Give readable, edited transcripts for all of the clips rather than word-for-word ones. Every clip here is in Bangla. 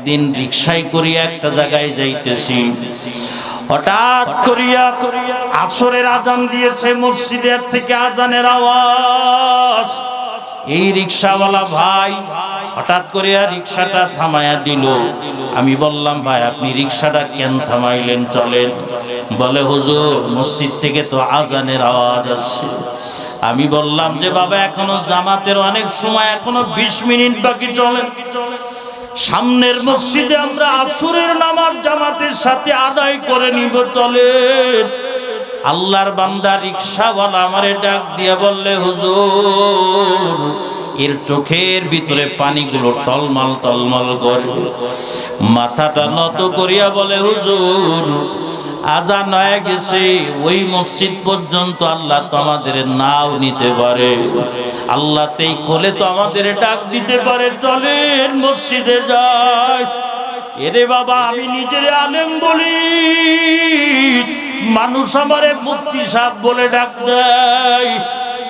একদিন রিকশায় করিয়া একটা জায়গায় যাইতেছি, হঠাৎ করিয়া আসরের আজান দিয়েছে, মসজিদের থেকে আজানের আওয়াজ। এই রিকশাওয়ালা ভাই হঠাৎ করিয়া রিকশাটা থামায়া দিল। আমি বললাম, ভাই আপনি রিকশাটা কেন থামাইলেন, চলেন। বলে, হুজুর মসজিদ থেকে তো আজানের আওয়াজ আসছে। আমি বললাম যে বাবা, এখনো জামাতের অনেক সময়, এখনো 20 মিনিট বাকি, চলেন সামনের মসজিদে আমরা আসরের নামাজ জামাতের সাথে আদায় করে নিব, চলেন। আল্লাহর বান্দা রিকশাওয়ালা আমারে ডাক দিয়া বললে, হুজুর এর চোখের ভিতরে পানিগুলো টলমল টলমল করে, মাথাটা নত করিয়া বলে, হুজুর আজান হয়ে গেছে, ওই মসজিদ পর্যন্ত আল্লাহ তো আমাদের নাও নিতে পারে, আল্লাহ তেই খোলে তো আমাদের ডাক দিতে পারে, চলেন মসজিদে যাই। এরে বাবা, আমি নিজের আলেম বলি, মানুষ আমারে মুফতি সাহেব বলে ডাক দেয়,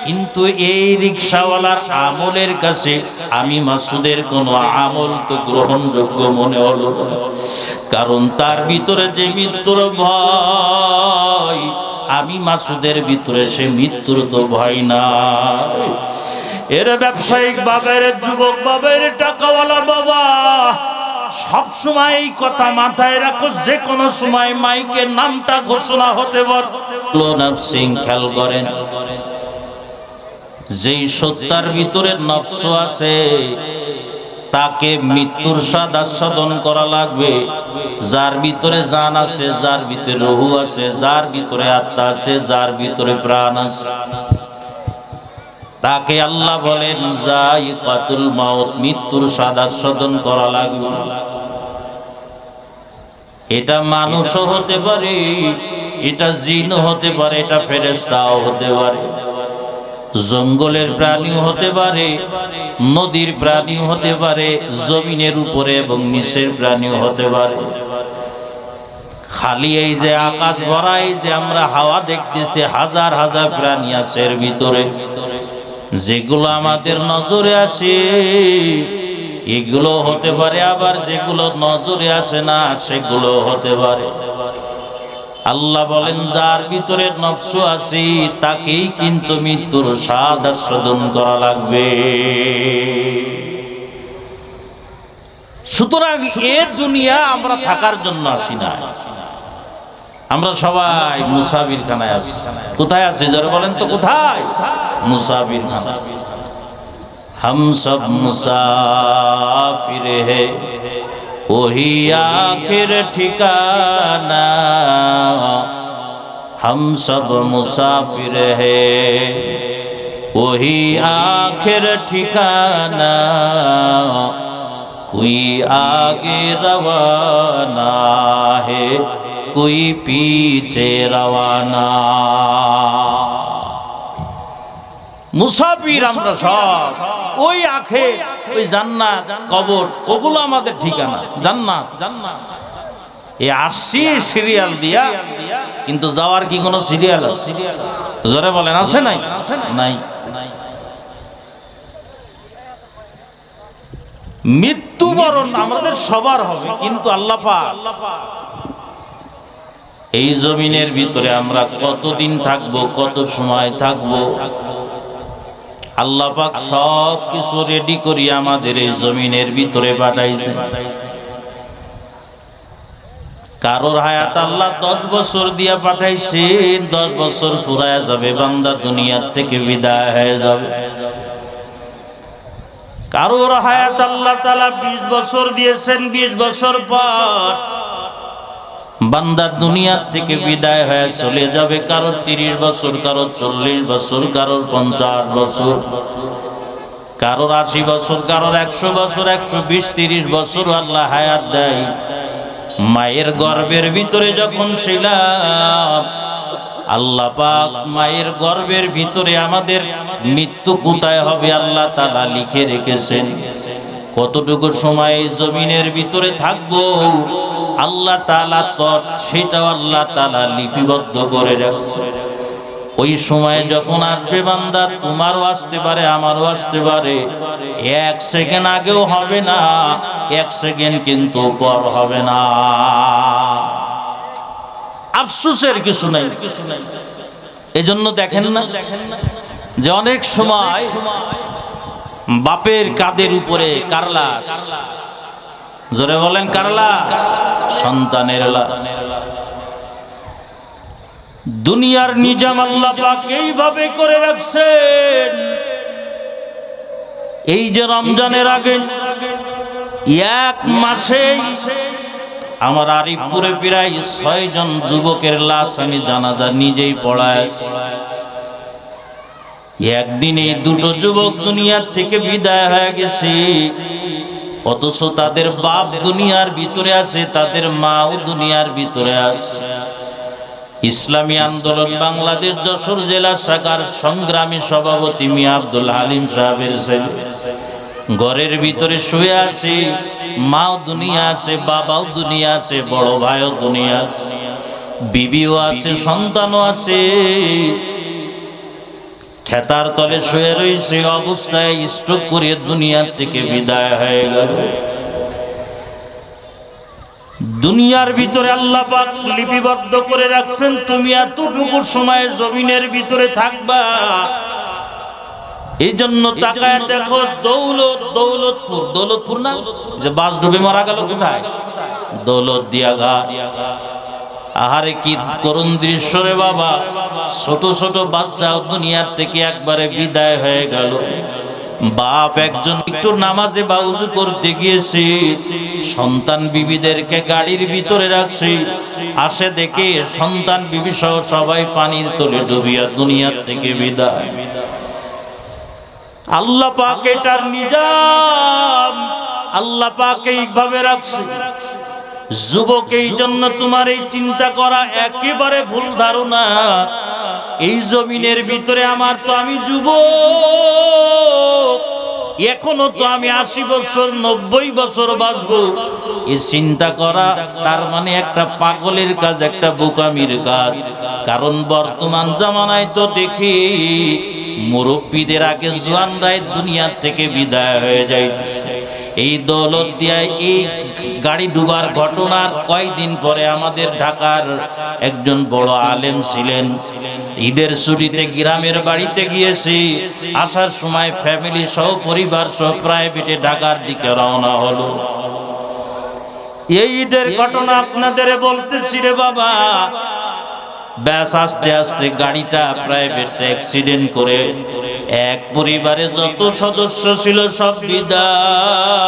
কিন্তু এই রিকশাওয়ালার আমলের কাছে আমি মাসুদের কোনো আমল তো গ্রহণযোগ্য মনে হলো না। কারণ তার ভিতরে যে মৃত্যুর ভয়, আমি মাসুদের ভিতরে সে মৃত্যুর তো ভয় নাই। এর ব্যবসায়িক বাবার, যুবক বাবার, টাকাওয়ালা বাবা, সব সময় এই কথা মাথায় রাখো, যে কোনো সময় মাইকের নামটা ঘোষণা হতে পারে। খেয়াল করেন, যেই সত্তার ভিতরে নফস আছে তাকে মৃত্যুর স্বাদ আস্বাদন করা লাগবে। যার ভিতরে জান আছে, যার ভিতরে রূহ আছে, যার ভিতরে আত্মা আছে, যার ভিতরে প্রাণ আছে, তাকে আল্লাহ বলেন যায়িকাতুল মাউত, মৃত্যুর স্বাদ আস্বাদন করা লাগবে। এটা মানুষও হতে পারে, এটা জিন হতে পারে, এটা ফেরেশতাও হতে পারে, জঙ্গলের প্রাণীও হতে পারে, নদীর প্রাণীও হতে পারে, জমিনের উপরে এবং নিচের প্রাণীও হতে পারে। খালি এই যে আকাশ ভরা, এই যে আমরা হাওয়া দেখতেছি, হাজার হাজার প্রাণী আছে এর ভিতরে, যেগুলো আমাদের নজরে আসে এগুলো হতে পারে, আবার যেগুলো নজরে আসে না সেগুলো হতে পারে। আল্লাহ বলেন, যার ভিতরে নফস আছে তাকেই কিন্তু মৃত্যুর স্বাদ আস্বাদন করা লাগবে। সুতরাং এ দুনিয়া আমরা থাকার জন্য আসি না, আমরা সবাই মুসাফির খানায় আছি। কোথায় আছি যারা বলেন তো, কোথায়? মুসাফির খানা। हम सब मुसाफिर है, वही आखिर ठिकाना, हम सब मुसाफिर है, वही आखिर ठिकाना, कोई आगे रवाना है, कोई पीछे रवाना। মুসাফির আমরা সব, ওই আখে ওই জান্নাত কবর, ওগুলো আমাদের ঠিকানা, জান্নাত। এই আসছি সিরিয়াল দিয়া, কিন্তু যাওয়ার কি কোনো সিরিয়াল আছে? জোরে বলেন, আছে নাই? নাই। মৃত্যুবরণ আমাদের সবার হবে, কিন্তু আল্লাহ পাক এই জমিনের ভিতরে আমরা কতদিন থাকবো, কত সময় থাকবো, আল্লাহ পাক সব কিছু রেডি করি আমাদের এই জমিনের ভিতরে পাঠাইছেন। কারোর হায়াত আল্লাহ 10 বছর দিয়া পাঠাইছেন, 10 বছর ফুরায়া যাবে, বান্দা দুনিয়ার থেকে বিদায় হয়ে যাবে। কারোর হায়াত আল্লাহ তাআলা 20 বছর দিয়েছেন, 20 বছর পর বান্দা দুনিয়ার থেকে বিদায় হয়ে চলে যাবে। কারো 30 বছর, কারো 40 বছর, কারো 50 বছর, কারো 80 বছর, কারো 100 বছর, 120, 30 বছর আল্লাহ হায়াত দেয়। মায়ের গর্ভের ভিতরে যখন ছিলাম, আল্লাহ পাক মায়ের গর্ভের ভিতরে আমাদের মৃত্যু কোথায় হবে আল্লাহ তাআলা লিখে রেখেছেন। কতটুকু সময় জমিনের ভিতরে থাকবো আল্লাহ তাআলা সেটাও আল্লাহ তাআলা লিপিবদ্ধ করে রাখছে। ওই সময় যখন আসবে বান্দা, তোমারও আসতে পারে, আমারও আসতে পারে, 1 সেকেন্ড আগেও হবে না, এক সেকেন্ড কিন্তু পর হবে না। আফসোসের কিছু নাই। এজন্য দেখেন না যে অনেক সময় বাপের কাঁধের উপরে কারলাস, জোরে বলেন কারলাস, সন্তানের লাশ। দুনিয়ার নিজাম আল্লাহ পাক এইভাবে করে রাখছেন। এই যে রমজানের আগে এক মাসে আমার আরিফপুরে প্রায় 6 জন যুবকের লাশ আমি জানাজা নিজেই পড়াইছি। একদিনে 2টো যুবক দুনিয়ার থেকে বিদায় হয়ে গেছে, অথচ তাদের বাপ দুনিয়ার ভিতরে আছে, তাদের মাও দুনিয়ার ভিতরে আছে। ইসলামী আন্দোলন বাংলাদেশ যশোর জেলা শাখার সংগ্রামী সভাপতি মিয়া আব্দুল হালিম সাহেবের ছেলে ঘরের ভিতরে শুয়ে আছে, মাও দুনিয়া আছে, বাবাও দুনিয়া আছে, বড় ভাইও দুনিয়া আছে, বিবিও আছে, সন্তানও আছে। খেতার তলে শুয়ে রয়েছে, অবস্থায় স্ট্রোক করে দুনিয়ার থেকে বিদায় হয়ে গেল। দুনিয়ার ভিতরে আল্লাহ পাক লিপিবদ্ধ করে রাখছেন, তুমি এতটুকু সময় জমিনের ভিতরে থাকবা। এই জন্য তাকায় দেখো দৌলতপুর না, যে বাস ডুবে মারা গেল কোথায়, দৌলত দিয়া ঘাট। আহারে কি করুণ দৃশ্য রে বাবা, ছোট ছোট বাচ্চা দুনিয়ার থেকে একবারে বিদায় হয়ে গেল। বাপ একজন একটু নামাজে বা উযু করতে গিয়েছে, সন্তান বিবিদেরকে গাড়ির ভিতরে রাখছে, আসে দেখে সন্তান বিবি সহ সবাই পানির তলে ডুবিয়া দুনিয়ার থেকে বিদায়। আল্লাহ পাক এটার নিজাম, আল্লাহ পাক এইভাবে রাখছে। যুবক, এই জন্য তোমার এই চিন্তা করা একেবারে ভুল ধারণা। এই জমিনের ভিতরে আমি যুবক, এখনো তো আমি 80 বছর 90 বছর বাঁচবো, এই চিন্তা করা তার মানে একটা পাগলের কাজ, একটা বোকামির কাজ। কারণ বর্তমান জামানায় তো দেখি মুরব্বীদের আগে জোয়ানরাই দুনিয়ার থেকে বিদায় হয়ে যাইতেছে। এই দৌলত দিয়া এই গাড়ি ডুবার ঘটনার কয়েকদিন পরে আমাদের ঢাকার একজন বড় আলেম ছিলেন, ঈদের ছুটিতে গ্রামের বাড়িতে গিয়েছি, আসার সময় ফ্যামিলি সহ পরিবার সহ প্রাইভেটে ঢাকার দিকে রওনা হলো। এই ঈদের ঘটনা আপনাদের বলতেছি রে বাবা। ব্যাস আস্তে আস্তে গাড়িটা প্রাইভেট অ্যাক্সিডেন্ট করে এক পরিবারে যত সদস্য ছিল সব বিদায়।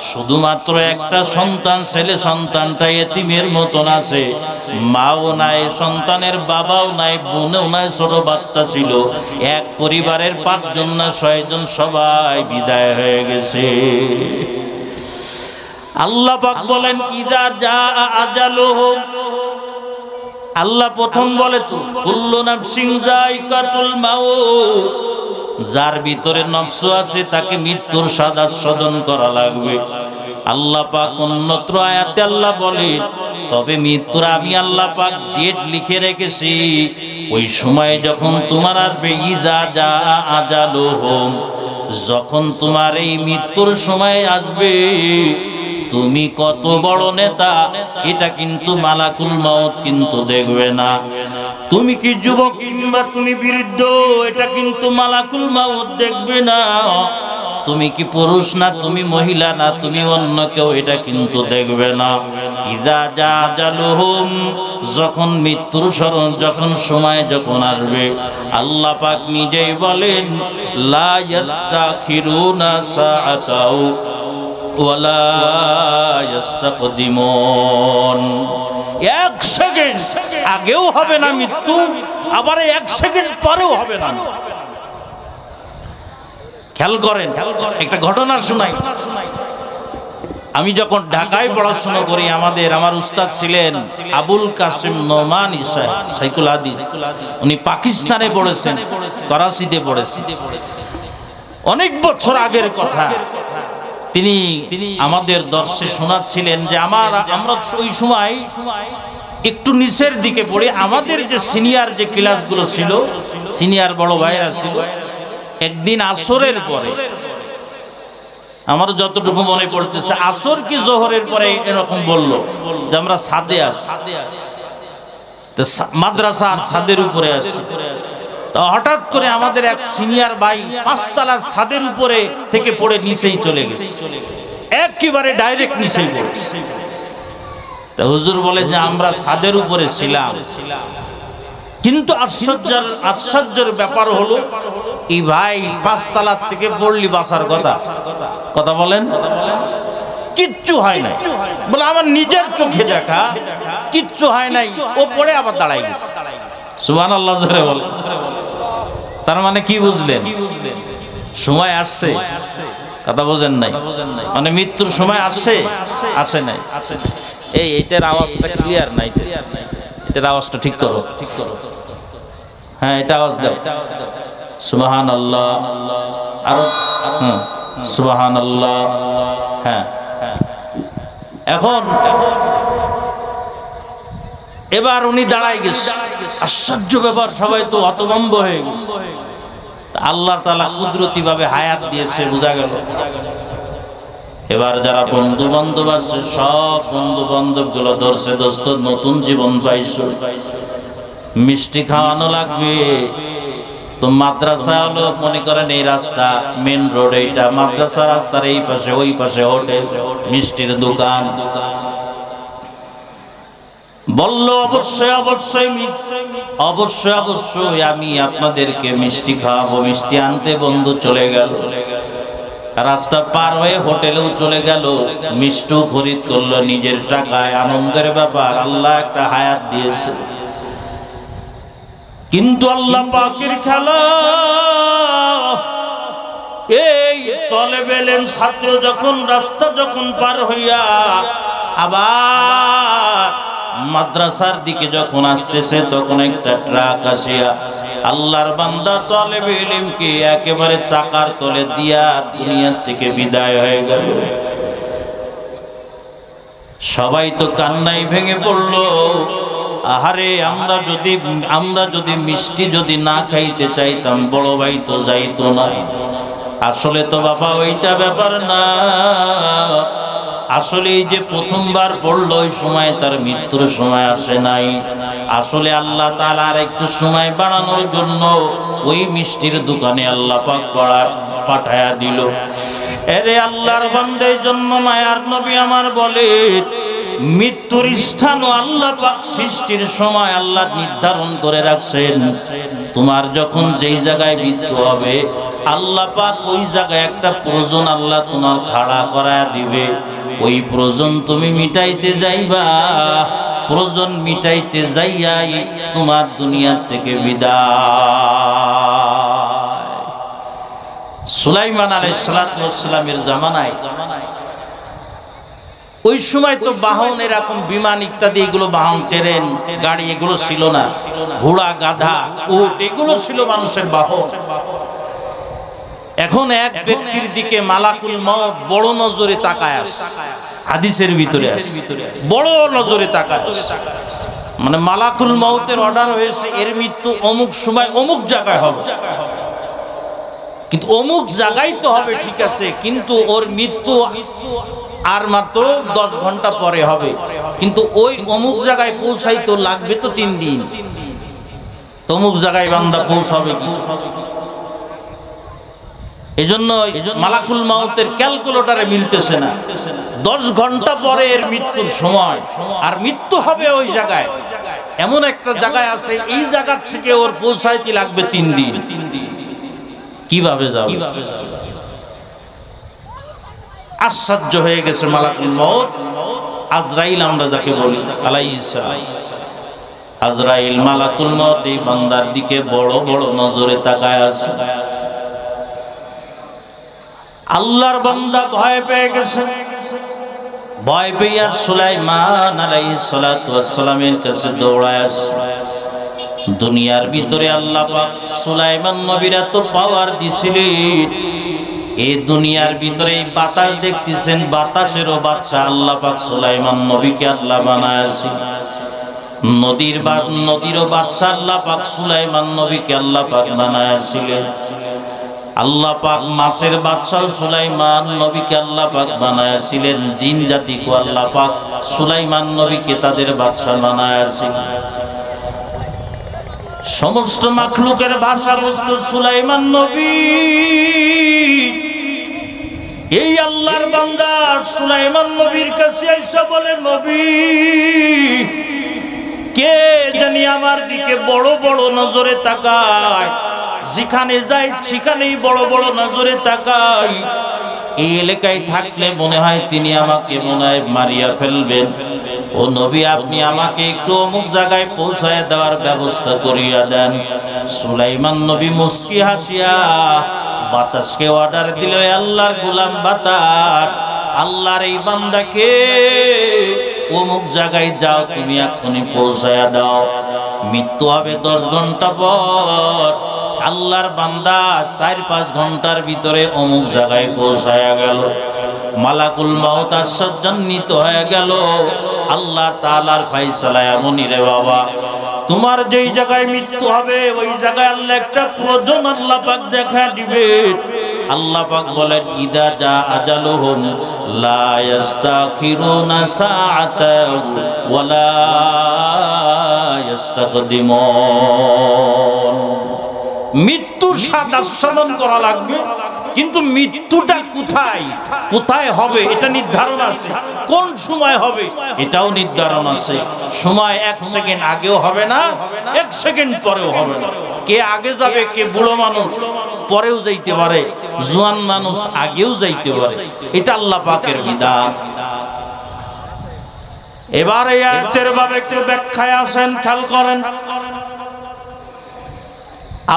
শুধুমাত্র একটা সন্তান, ছেলে সন্তানটা এতিমের মতন আছে, মাও নাই, সন্তানের বাবাও নাই, বোনও নাই, ছোট বাচ্চা ছিল। এক পরিবারের 5 জন না 6 জন সবাই বিদায় হয়ে গেছে। আল্লাহ পাক বলেন ইযা জাআ আজালুহুম, আল্লাহ প্রথম বলে তো কুল্লু নাফসিন যায়িকাতুল মাউত, যার ভিতরে নফস আছে তাকে মৃত্যুর স্বাদ আস্বাদন করা লাগবে। আল্লাহ পাক অন্যত্র আয়াতে আল্লাহ বলে তবে মৃত্যুর আমি আল্লাহ পাক ডেট লিখে রেখেছি, ওই সময় যখন তোমার আসবে। ইযা জাআ আজালুহুম, যখন তোমার এই মৃত্যুর সময় আসবে, তুমি কত বড় নেতা এটা কিন্তু মালাকুল মউত কিন্তু দেখবে না। তুমি কি যুবক কিংবা তুমি বৃদ্ধ এটা কিন্তু মালাকুল মউত দেখবে না। তুমি কি পুরুষ না তুমি মহিলা না তুমি অন্য কেউ এটা কিন্তু দেখবে না। ইযা জাআ আজালুহুম, যখন মৃত্যুর স্মরণ, যখন সময় যখন আসবে, আল্লাহ পাক নিজেই বলেন লা ইস্তাখিরুনা সাআতাও ওয়ালা ইস্তাকদিমুন, 1 সেকেন্ড আগেও হবে না মৃত্যু, আবার 1 সেকেন্ড পরেও হবে না। খেয়াল করেন, একটা ঘটনা শোনাই। আমি যখন ঢাকায় পড়াশোনা করি, আমার উস্তাদ ছিলেন আবুল কাসিম নোমানী সাহেব, সাইকুল হাদিস। উনি পাকিস্তানে পড়েছেন, করাচিতে পড়েছেন। অনেক বছর আগের কথা। তিনি আমাদের দর্শে শোনাচ্ছিলেন যে আমরা ওই সময় একটু নিচের দিকে পড়ি। আমাদের যে সিনিয়র যে ক্লাসগুলো ছিল, সিনিয়র বড় ভাইরা ছিল, একদিন আসরের পরে আমার যতটুকু মনে পড়তেছে আসর কি জোহরের পরে এরকম বলল যে আমরা ছাদে আসি, মাদ্রাসার ছাদের উপরে আসি। তো হঠাৎ করে আমাদের এক সিনিয়র ভাই 5 তলার ছাদের উপরে থেকে পড়ে নিচেই চলে গেছে, একেবারে ডাইরেক্ট নিচেই পড়েছে। তো হুজুর বলে যে আমরা ছাদের উপরে ছিলাম, কিন্তু আশ্চর্যের ব্যাপার হলো এই ভাই 5 তলার থেকে পড়লি বাঁচার কথা বলেন, কিচ্ছু হয় নাই। বলে আমার নিজের চোখে দেখা কিচ্ছু হয় নাই, ও পড়ে আবার দাঁড়াই গেছে। সুবহানাল্লাহ জোরে বলেন। তার মানে কি বুঝলেন? সময় আসছে, কথা বোঝেন নাই, মানে মৃত্যুর সময় আসছে, আসে নাই। এইটার আওয়াজটা ক্লিয়ার নাই, এটার আওয়াজটা ঠিক করো। হ্যাঁ, এটা আওয়াজ দাও। সুবহানাল্লাহ, আর সুবহানাল্লাহ। হ্যাঁ, এখন এবার উনি দাঁড়ায় গেছে। আশ্চর্য ব্যাপার, সবাই তো হতভম্ব হয়ে গেছে। আল্লাহ তাআলা কুদরতি ভাবে হায়াত দিয়েছে, বোঝা গেল। এবার যারা বন্ধু বান্ধব আছে সব বন্ধু বান্ধব গুলো ধরছে, দোস্ত নতুন জীবন পাইছো, মিষ্টি খাওয়ানো লাগবে। তো মাদ্রাসা হলো, মনে করেন এই রাস্তা মেন রোড, এইটা মাদ্রাসা রাস্তার এই পাশে ওই পাশে হোটেল, মিষ্টির দোকান। বলল অবশ্যই অবশ্যই অবশ্যই অবশ্যই আমি আপনাদেরকে মিষ্টি খাওয়াবো। মিষ্টি আনতে বন্ধু চলে গেল, রাস্তা পার হয়ে হোটেলেও চলে গেল, মিষ্টি খরিদ করলো নিজের টাকায়। আনন্দের ব্যাপার, আল্লাহ একটা হায়াত দিয়েছে। কিন্তু আল্লাহ পাকের খেলা, এই তলেবে ইলম ছাত্র যখন রাস্তা যখন পার হইয়া আবার মাদ্রাসার দিকে যখন আসতেছে, তখন একটা ট্রাক আসিয়া আল্লাহর বান্দা তলেবে ইলমকে একেবারে চাকার তলে দিয়া দুনিয়া থেকে বিদায় হয়ে গেল। সবাই তো কান্নায় ভেঙে পড়লো। আহারে, আমরা যদি মিষ্টি যদি না খাইতে চাইতাম, বড় ভাই তো যাইতো না। আসলে তো বাবা ওইটা ব্যাপার না। আসলে এই যে প্রথমবার পড়লো, ওই সময় তার মৃত্যুর সময় আসে নাই। আসলে আল্লাহ তাআলা আর একটু সময় বাড়ানোর জন্য ওই মিষ্টির দোকানে আল্লাহ পাক পাঠায়া দিল। এরে আল্লাহর বান্দার জন্য মায়ার নবী আমার বলে, মৃত্যুর স্থানও আল্লাহ পাক সৃষ্টির সময় আল্লাহ নির্ধারণ করে রাখছেন। তোমার যখন যেই জায়গায় মৃত্যু হবে, আল্লাহ পাক ওই জায়গায় একটা প্রয়োজন আল্লাহ তোমার খাড়া করায় দিবে। ওই প্রয়োজন তুমি মিটাইতে যাইবা, প্রয়োজন মিটাইতে যাইয়াই তোমার দুনিয়া থেকে বিদায়। সুলাইমান আলাইহিস সালাতু ওয়াস সালামের জামানায় ওই সময় তো বাহন এরকম বিমান ইত্যাদি এগুলো বাহন, ট্রেন, গাড়ি এগুলো ছিল না। ঘোড়া, গাধা, উট এগুলো ছিল মানুষের বাহন। এখন এক ব্যক্তির দিকে মালাকুল মউত বড় নজরে তাকায় আছে, হাদিসের ভিতরে আছে, বড় নজরে তাকায় আছে। মানে মালাকুল মউতের অর্ডার হয়েছে, এর মৃত্যু অমুক সময় অমুক জায়গায় হবে। কিন্তু অমুক জায়গায় তো হবে, ঠিক আছে, কিন্তু ওর মৃত্যু আর মাত্র 10 ঘন্টা পরে হবে। কিন্তু ওই অমুক জায়গায় পৌঁছাইতে লাগবে তো 3 দিন। অমুক জায়গায় বান্দা পৌঁছাবে কি? এজন্য মালাকুল মউতের ক্যালকুলেটরে মিলতেছে না। 10 ঘন্টা পরে এর মৃত্যুর সময়, আর মৃত্যু হবে ওই জায়গায়, এমন একটা জায়গায় আছে, এই জায়গা থেকে ওর পৌঁছাইতে লাগবে 3 দিন। কিভাবে যাবে? আশ্চর্য হয়ে গেছে মালাকুল মউত। আজরাইল আমরা যাকে বলি, আলাইহিস সালাম, আজরাইল মালাকুল মউত এই বান্দার দিকে বড় বড় নজরে তাকায় আছে। আল্লাহর বান্দা ভয় পেয়ে গেছে। ভয় পেয়ে সুলাইমান আলাইহিস সালাতু ওয়াস সালামের কাছে দৌড়ায় আসে। দুনিয়ার ভিতরে আল্লাহ পাক সুলাইমান নবীর এত পাওয়ার দিছিলেন, এই দুনিয়ার ভিতরে এই বাতাস দেখতেছেন, বাতাসেরও বাদশা আল্লাহ পাক সুলাইমান নবীকে আল্লাহ বানায়ছে। নদীরও বাদশা আল্লাহ পাক সুলাইমান নবীকে আল্লাহ পাক বানায়ছিলেন। আল্লাহ পাক মাছের বাদশা সুলাইমান নবীকে আল্লাহ পাক বানায়াছিলেন, জিন জাতিকে আল্লাহ পাক সুলাইমান নবীকে তাদের বাদশা বানায়াছিলেন। সমস্ত মাখলুকের ভাষা বস্তু সুলাইমান নবী। এই আল্লাহর বান্দা সুলাইমান নবীর কাছে আইসা বলে, নবী কে জানি আমার দিকে বড় বড় নজরে তাকায়, যেখানে যাই সেখানেই বড় বড় নজরে তাকায়। এই এলাকায় থাকলে মনে হয় তিনি আমাকে মনে হয় মারিয়া ফেলবেন। ও নবী, আপনি আমাকে একটু অমুক জায়গায় পৌঁছায় দেওয়ার ব্যবস্থা করিয়া দেন। সুলাইমান নবী মুস্কি হাসিয়া বাতাসকে অর্ডার দিল, আল্লাহর গোলাম বাতাস, আল্লাহর এই বান্দাকে অমুক জায়গায় যাও, তুমি এখনই পৌঁছায়া দাও। মৃত্যু হবে 10 ঘন্টা পর। আল্লাহর বান্দা 4-5 ঘন্টার ভিতরে অমুক জায়গায় পৌঁছায়া গেল। মালাকুল মাউত আশ্চর্যান্বিত হয়ে গেল। আল্লাহ তাআলার ফয়সালা এমনই রে বাবা, তোমার যেই জায়গায় মৃত্যু হবে ওই জায়গায় আল্লাহ একটা প্রয়োজন আল্লাহ পাক দেখা দিবে। আল্লাহ পাক বলেন, ইদা জা আজালুহুম লা ইস্তাখিরুনা সাআতাও ওয়া লা ইস্তাকদিমুন। মৃত্যুর স্বাদ আস্বাদন করা লাগবে, কিন্তু মৃত্যুটা কোথায় কোথায় হবে এটা নির্ধারণ আছে, কোন সময় হবে এটাও নির্ধারণ আছে। সময় 1 সেকেন্ড আগেও হবে না, 1 সেকেন্ড পরেও হবে না। কে আগে যাবে, কে বুড়ো মানুষ পরেও যাইতে পারে, জোয়ান মানুষ আগেও যাইতে পারে। এটা আল্লাহ পাকের বিধান। এবার এই আয়াতের ভাবে একটু ব্যাখ্যায় আসেন, খেয়াল করেন।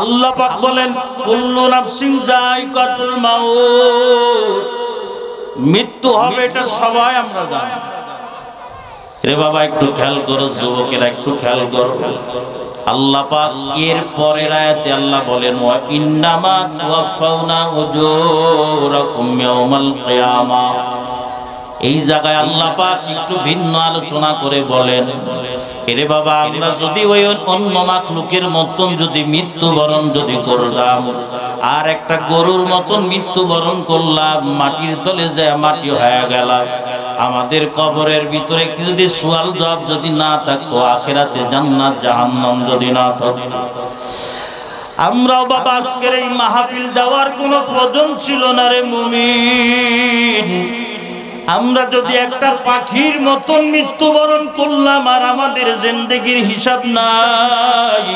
আল্লাহ পাক বলেন, কুল্লু নাফসিন যায়িকাতুল মাউত, মৃত্যু হবে এটা সবাই আমরা জানি। রে বাবা একটু খেয়াল করো, যুবকেরা একটু খেয়াল করো। আল্লাহ পাক এর পরের আয়াতে আল্লাহ বলেন, ওয়া ইন্নামা তুওয়াফাউনা উজুরাকুম ইয়াউমাল কিয়ামা। এই জায়গায় আল্লাহ পাক একটু ভিন্ন আলোচনা করে বলেন, এরে বাবা আমরা যদি ওই অন্য মাখলুকের মতন যদি মৃত্যুবরণ যদি করলাম, আর একটা গরুর মতন মৃত্যুবরণ করলাম, মাটির তলে যায় মাটি হয়ে গেলাম, আমাদের কবরের ভিতরে যদি সওয়াল জবাব যদি না থাকতো, আখিরাতে জান্নাত জাহান্নাম যদি না থাকতো, আমরাও বাবা আজকের এই মাহফিল দেওয়ার কোনো প্রয়োজন ছিল না রে মুমিন। আমরা যদি একটা পাখির মতন মৃত্যুবরণ করলাম আর আমাদের জিন্দেগির হিসাব নাই,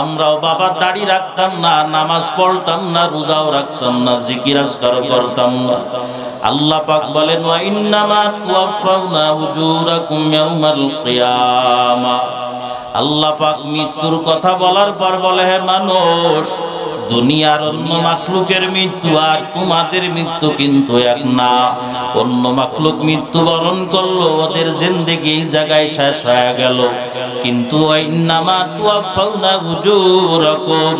আমরাও বাবা দাড়ি রাখতাম না, নামাজ পড়তাম না, রোজাও রাখতাম না, জিকির আজকার করতাম না। আল্লাহ পাক বলেন, ওয়া ইন্নামা তুওয়াফাউনা উজুরাকুম ইয়াউমাল কিয়ামা। আল্লাহ পাক মৃত্যুর কথা বলার পর বলে, হে মানুষ, দুনিয়ার অন্য মাখলুকের মৃত্যু আর তোমাদের মৃত্যু কিন্তু এক না। অন্য মাখলুক মৃত্যুবরণ করলো, ওদের জিন্দেগি এই জায়গায় শেষ হয়ে গেল, কিন্তু ইন্নামা তুওয়াফাউনা উজুরাকুম,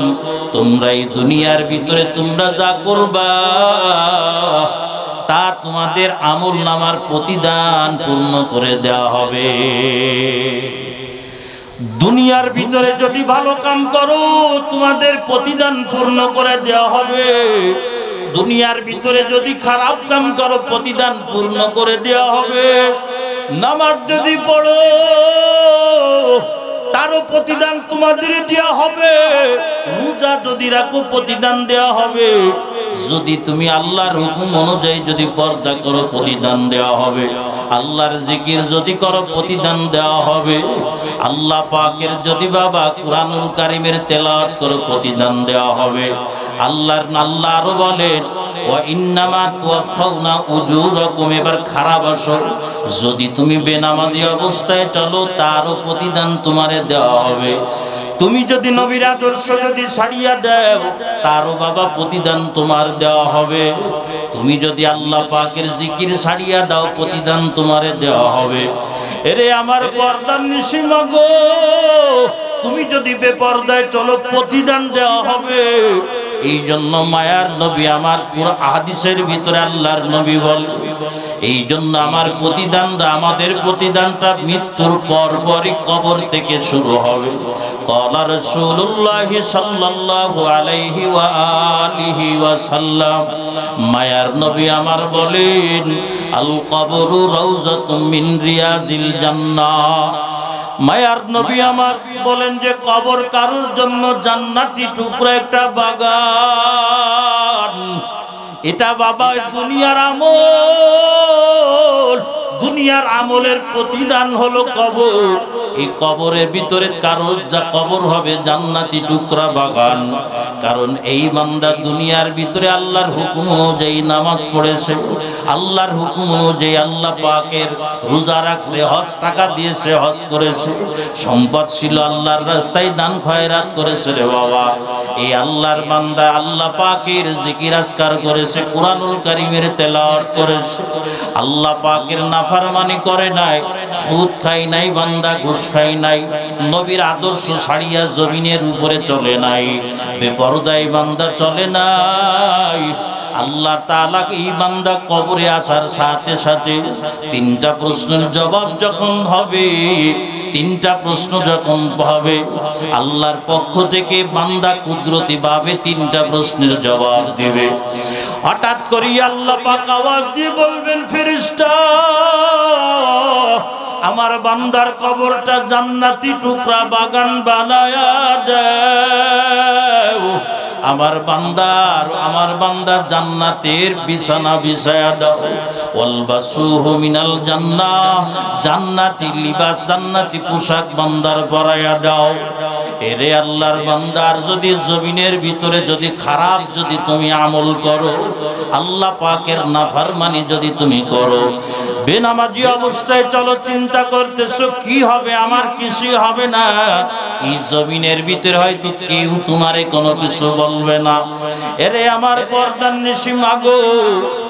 তোমরা এই দুনিয়ার ভিতরে তোমরা যা করবা তা তোমাদের আমল নামার প্রতিদান পূর্ণ করে দেওয়া হবে। দুনিয়ার ভিতরে যদি ভালো কাম করো তোমাদের প্রতিদান পূর্ণ করে দেওয়া হবে, দুনিয়ার ভিতরে যদি খারাপ কাম করো প্রতিদান পূর্ণ করে দেওয়া হবে। নামাজ যদি পড়ো তারও প্রতিদান তোমাদের দেওয়া হবে, রোজা যদি রাখো প্রতিদান দেওয়া হবে, যদি তুমি আল্লাহর হুকুম অনুযায়ী যদি পর্দা করো প্রতিদান দেওয়া হবে, আল্লাহর জিকির যদি করো প্রতিদান দেওয়া হবে, আল্লাহ পাকের যদি বাবা কুরআনুল কারীমের তেলাওয়াত করো প্রতিদান দেওয়া হবে। আল্লাহ আরো বলেন, ওয়া ইন্নামা তুওয়াফাউনা উজুরাকুম। এবার খারাপ আসর, যদি তুমি বেনামাজি অবস্থায় চলো তারও প্রতিদান তোমারে দেওয়া হবে। তুমি যদি নবীর আদর্শ যদি ছাড়িয়া দাও তারও বাবা প্রতিদান তোমার দেওয়া হবে। তুমি যদি আল্লাহ পাকের জিকির ছাড়িয়া দাও প্রতিদান তোমারে দেওয়া হবে। এরে আমার পর্দার নিশি মাগো, তুমি যদি বেপর্দায় চলো প্রতিদান দেওয়া হবে। এই জন্য মায়ার নবী আমার পুরো হাদিসের ভিতরে আল্লাহর নবী বলে, এই জন্য আমার প্রতিদানটা, আমাদের প্রতিদানটা মৃত্যুর পর পরই কবর থেকে শুরু হবে। ক্বালা রাসূলুল্লাহ সাল্লাল্লাহু আলাইহি ওয়া আলিহি ওয়াসাল্লাম, মায়ার নবী আমার বলেন, আল কবরু রাউযাতুম মিন রিয়াজিল জান্নাহ। মায়ার নবী আমার বলেন যে কবর কারোর জন্য জান্নাতি টুকরা একটা বাগান। এটা বাবা দুনিয়ার আমল, দুনিয়ার আমলের প্রতিদান হলো কবর। এই কবরের ভিতরে কারোর যা কবর হবে জান্নাতি টুকরা বাগান। কারণ এই বান্দা দুনিয়ার ভিতরে আল্লাহর হুকুম অনুযায়ী নামাজ পড়েছে, আল্লাহর হুকুম অনুযায়ী আল্লাহ পাকের রোজা রাখছে, হজ টাকা দিয়েছে, হজ করেছে, সম্পদ ছিল আল্লাহর রাস্তায় দান খয়রাত করেছে রে বাবা। এই আল্লাহর বান্দা আল্লাহ পাকের জিকির আজকার করেছে, কুরআনুল কারীমের তেলাওয়াত করেছে, আল্লাহ পাকের নাফরমানি করে নাই, সুদ খাই নাই বান্দা, ঘুষ খাই নাই, নবীর আদর্শ ছাড়িয়া জমিনের উপরে চলে নাই, বেপরদাই বান্দা চলে নাই। আল্লাহ তাআলা এই বান্দা কবরে আসার সাথে সাথে তিনটা প্রশ্নের জবাব যখন হবে, তিনটা প্রশ্ন যখন হবে, আল্লাহর পক্ষ থেকে বান্দা কুদরতি ভাবে তিনটা প্রশ্নের জবাব দিবে। হঠাৎ করে আল্লাহ পাক আওয়াজ দিয়ে বলবেন, ফেরেশতা আমার বান্দার কবরটা জান্নাতি টুকরা বাগান বানায়া দাও, আমার বান্দা জান্নাতের বিছানা বিছায়া দাও, ওয়ালবাসুহু মিনাল জান্নাহ, জান্নাতি লিবাস, জান্নাতি পোশাক বান্দার পরায়া দাও। এরে আল্লাহর বান্দার যদি জমিনের ভিতরে যদি খারাপ যদি তুমি আমল করো, আল্লাহ পাকের নাফরমানি যদি তুমি করো, বেনামাজি অবস্থায় চলো চিন্তা করতেছো কি হবে, আমার কিছুই হবে না। এই জমিনের ভিতরে হয়তো কেউ তোমারে কোনো কিছু বলবে না। এরে আমার পর্দার নিশি মাগো,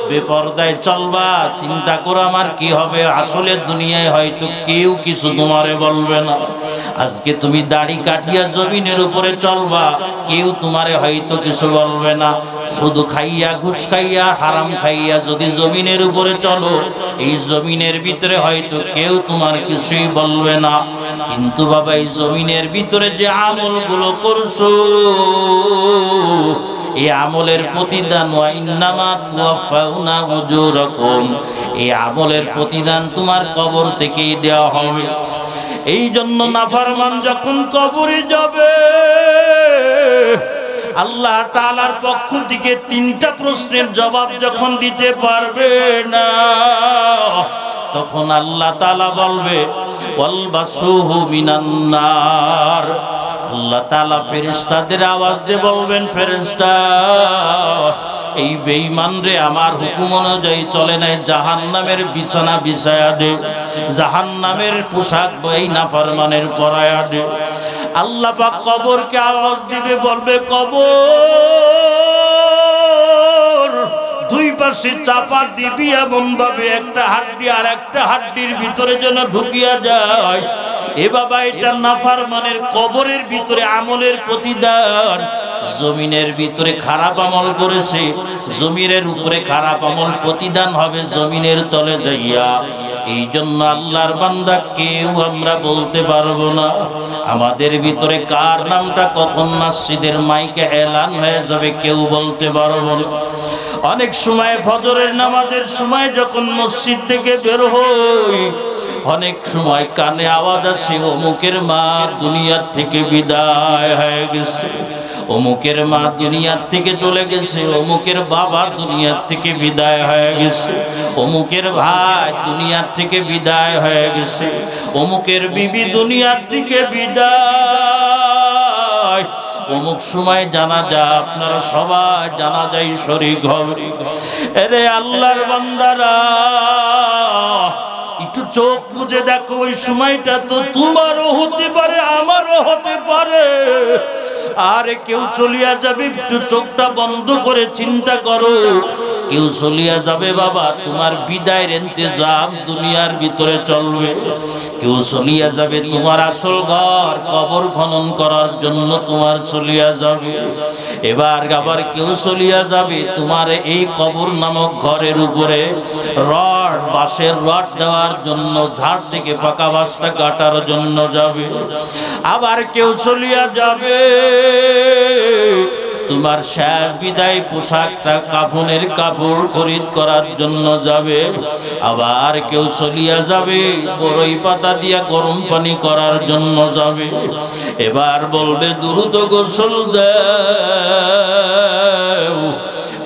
বেপরদায় চলবা, চিন্তা করো আমার কি হবে। আসলে দুনিয়ায় হয়তো কেউ কিছু তোমারে বলবে না। আজকে তুমি দাড়ি কাটিয়া জমিনের উপরে চলবা, কেউ তোমারে হয়তো কিছু বলবে না। শুধু খাইয়া, ঘুষ খাইয়া, হারাম খাইয়া যদি জমিনের উপরে চলো, এই জমিনের ভিতরে হয়তো কেউ তোমার কিছুই বলবে না। কিন্তু বাবা এই জমিনের ভিতরে যে আমলগুলো করছো, এই আমলের প্রতিদান, ওয়া ইন্নামা তুওয়াফাউনা উজুরাকুম, এই আমলের প্রতিদান তোমার কবর থেকেই দেওয়া হবে। এই জন্য নাফরমান যখন কবরে যাবে, আল্লাহ তাআলার পক্ষ থেকে তিনটা প্রশ্নের জবাব যখন দিতে পারবে না, তখন আল্লাহ তাআলা বলবে, ওয়ালবাসুহু মিনান নার। আল্লাহ তাআলা ফেরেশতাদের আওয়াজ দিয়ে বলবেন, ফেরেশতা এই বেঈমান রে আমার হুকুম অনুযায়ী চলে নাই, জাহান্নামের বিছানা বিছায়া দে, জাহান্নামের পোশাক এই নাফরমানের পরায়া দে। আল্লাহ পাক কবরকে আওয়াজ দিবে, বলবে, কবর দুই পাশে চাপা দিবি এমন ভাবে একটা হাড্ডি আর একটা হাড্ডির ভিতরে যেন ঢুকিয়া যায়। এ বাবা এটা নাফরমানের কবরের ভিতরে আমলের প্রতিদান। জমিনের ভিতরে খারাপ আমল করেছে, জমিনের উপরে খারাপ আমল প্রতিদান হবে জমিনের তলে যাইয়া। এই জন্য আল্লাহর বান্দা কেউ আমরা বলতে পারবো না আমাদের ভিতরে কার নামটা কখন মসজিদের মাইকে এলান হয়ে যাবে, কেউ বলতে পারবো না। অনেক সময় ফজরের নামাজের সময় যখন মসজিদ থেকে বের হই, অনেক সময় কানে আওয়াজ আসে, অমুকের মা দুনিয়ার থেকে বিদায় হয়ে গেছে, অমুকের মা দুনিয়ার থেকে চলে গেছে, অমুকের বাবা দুনিয়ার থেকে বিদায় হয়ে গেছে, অমুকের ভাই দুনিয়ার থেকে বিদায় হয়ে গেছে, অমুকের বিবি দুনিয়ার থেকে বিদায়। অমুক সময় জানাজা, আপনারা সবাই জানাজায় শরীক হবে। এরে আল্লাহর বান্দারা, একটু চোখ বুঝে দেখো, ওই সময়টা তো তোমারও হতে পারে, আমারও হতে পারে। আর কেউ চলিয়া যাবে, একটু চোখটা বন্ধ করে চিন্তা করো, কেউ চলিয়া যাবে বাবা, তোমার বিদায়ের ইন্তজাম দুনিয়ার ভিতরে চলবে। কেউ চলিয়া যাবে তোমার আসল ঘর কবর খনন করার জন্য তোমার চলিয়া যাবে। এবার আবার কেউ চলিয়া যাবে তোমার এই কবর নামক ঘরের উপরে রড, বাঁশের রড দেওয়ার জন্য, ঝাড় থেকে পাকা বাঁশটা কাটার জন্য যাবে। আবার কেউ চলিয়া যাবে তোমার শেষ বিদায় পোশাকটা, কাফনের কাপড় খরিদ করার জন্য যাবে। আবার কেউ চলিয়া যাবে বড়ই পাতা দিয়া গরম পানি করার জন্য যাবে। এবার বলবে দ্রুত গোসল দাও।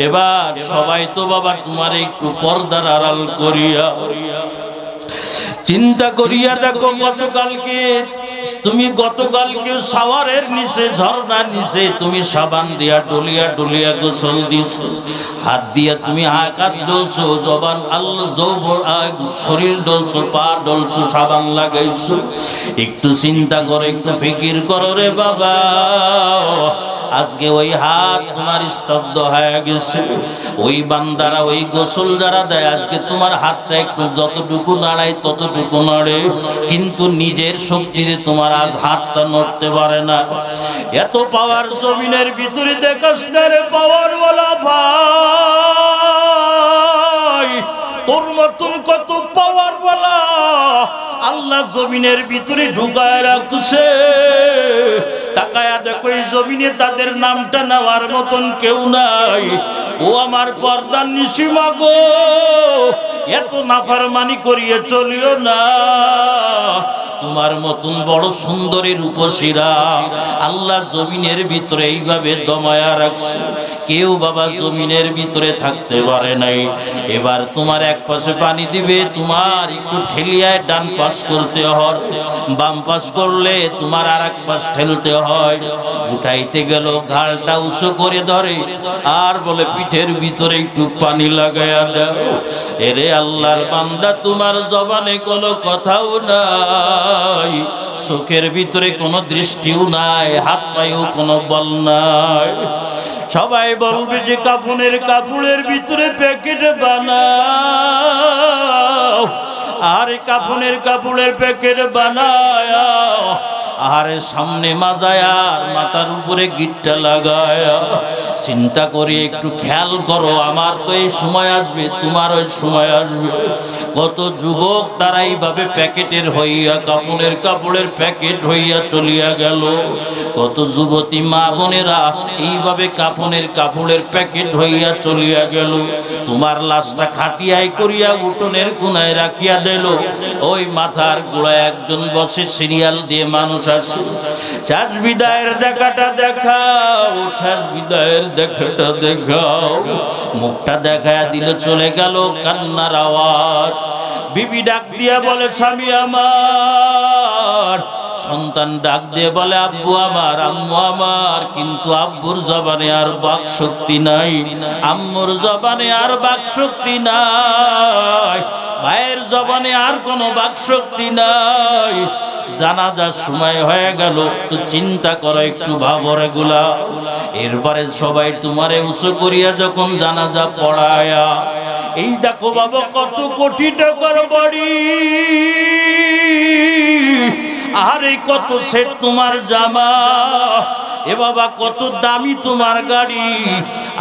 এবার সবাই তো বাবা তোমার একটু পর্দার আড়াল করিয়া চিন্তা করিয়া দেখো, গতকালকে শাওয়ারের নিচে, ঝর্ণার নিচে তুমি সাবান দিয়া ডলিয়া ডলিয়া গোসল দিছো, হাত দিয়া তুমি হাত ডলছো, জবান শরীর ডলছো, পা ডলছো, সাবান লাগাইছো। একটু চিন্তা করো, একটু ফিকির করো রে বাবা, আজকে ওই হাত তোমার স্তব্ধ হয়ে গেছে। ওই বান্দারা ওই গোসল যারা দেয়, আজকে তোমার হাতটা একটু যতটুকু নাড়ায় ততটুকু নাড়ে, কিন্তু নিজের শক্তিতে তোমার আজ হাতটা নড়তে পারে না। এত পাওয়ার জমিনের ভিতরে দেখাস না রে পাওয়ারওয়ালা ভাই, তোর মতন কত পাওয়ারওয়ালা আল্লাহ জমিনের ভিতরে ঢুকায় রাখছে। তাকায়া দেখো এই জমিনে তাদের নামটা নেওয়ার মতন কেউ নাই। ও আমার পর্দার নিশি মাগো, এত নাফরমানি করিয়ে চলিও না। তোমার মতন বড় সুন্দরী রূপসীরা আল্লাহ জমিনের ভিতরে এইভাবে দমায়া রাখছে, কেউ বাবা জমিনের ভিতরে থাকতে পারে নাই। এবার তোমার এক পাশে পানি দিবে, তোমার একটু ঠেলিয়ায় ডান পাশ করতে হয়, বাম পাশ করলে তোমার আর এক পাশ ঠেলতে হয়। উঠাইতে গেল ঘাড়টা উঁচু করে ধরে আর বলে পিঠের ভিতরে একটু পানি লাগাইয়া দাও। এরে আল্লাহর বান্দা, তোমার জবানে কোনো কথাও নাই, চোখের ভিতরে কোনো দৃষ্টিও নাই, হাত পায়েও কোনো বল নাই। সবাই বলবে যে কাপড়ের ভিতরে প্যাকেট বানাও, আর কাপড়ের প্যাকেট বানায়, আর সামনে মাজায় আর মাথার উপরে গিট্টা লাগায়। চিন্তা করে একটু খেয়াল করো, আমার তো এই সময় আসবে, তোমার ওই সময় আসবে। কত যুবক তারা এইভাবে প্যাকেটের হইয়া, কাপড়ের প্যাকেট হইয়া চলিয়া গেল। কত যুবতী মা বোনেরা এইভাবে কাপড়ের প্যাকেট হইয়া চলিয়া গেল। তোমার লাশটা খাটিয়াই করিয়া উঠোনের কোনায় রাখিয়া দিল, ওই মাথার গোড়ায় একজন বসে সিরিয়াল দিয়ে মানুষ আসে। শেষ বিদায়ের দেখাটা দেখাও, শেষ বিদায়ের দেখাটা দেখাও। মুখটা দেখায়া দিলে চলে গেল কান্নার আওয়াজ। বিবি ডাক দিয়া বলে স্বামী আমার, সন্তান ডাক দিয়ে বলে আব্বু আমার, আম্মু আমার, কিন্তু আব্বুর জবানে আর বাক শক্তি নাই, আম্মুর জবানে আর বাক শক্তি নাই, ভাইয়ের জবানে আর কোনো বাক শক্তি নাই। জানাজার সময় হয়ে গেল, তো চিন্তা করো, একটু ভাবর এগুলা। এরপরে সবাই তোমারে উঁচু করিয়া যখন জানাজা পড়ায়া, এই দেখো বাবা কত কোটি টাকার বাড়ি, আরে কত সেট তোমার জামা, এ বাবা কত দামি তোমার গাড়ি,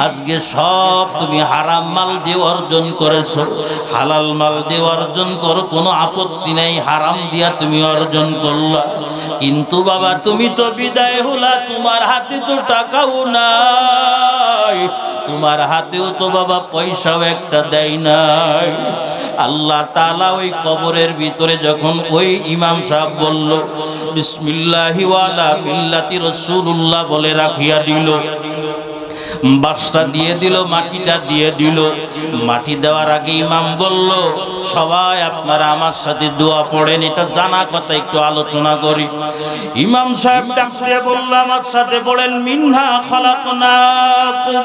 আজকে সব তুমি হারাম মাল দিয়ে অর্জন করেছো। হালাল মাল দিয়ে অর্জন করো, কোনো আপত্তি নেই, হারাম দিয়া তুমি অর্জন করলা, কিন্তু বাবা তুমি তো বিদায় হলা, তোমার হাতে তো টাকাও নাই, তোমার হাতেও তো বাবা পয়সাও একটা দেয় নাই। আল্লাহ তাআলা ওই কবরের ভিতরে যখন ওই ইমাম সাহেব বলল বিসমিল্লাহি ওয়ালা মিল্লাতি রাসূলুল্লাহ বলে রাখিয়া দিল, বাঁশটা দিয়ে দিল, মাটিটা দিয়ে দিল। মাটি দেওয়ার আগে ইমাম বলল সবাই আপনারা আমার সাথে দোয়া পড়েন, এটা জানা কথা, একটু আলোচনা করি। ইমাম সাহেব ডাক দিয়ে বলল আমার সাথে পড়েন মিনহা খালাকনাকুম,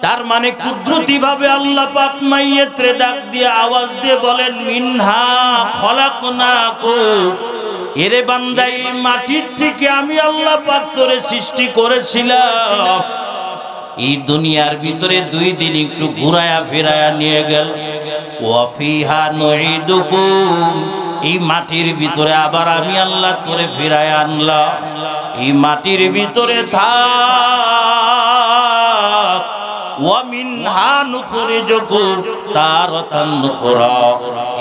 তার মানে কুদরতি ভাবে আল্লাহ পাক মাইয়াতরে ডাক দিয়ে আওয়াজ দিয়ে বলেন মিনহা খালাকনাকুম, এরে বান্দা এই মাটির থেকে আমি আল্লাহ পাক তোরে সৃষ্টি করেছিলাম, এই দুনিয়ার ভিতরে 2 দিন একটু ঘুরায়া ফিরায়া নিয়ে গেল। ওয়া ফিহা নুঈদুকুম, এই মাটির ভিতরে আবার আমি আল্লাহ তোরে ফিরায়া আনলাম। এই মাটির ভিতরে থাক। ওয়া মিনহা নুখরিজুকুম তারাতান নুখরা,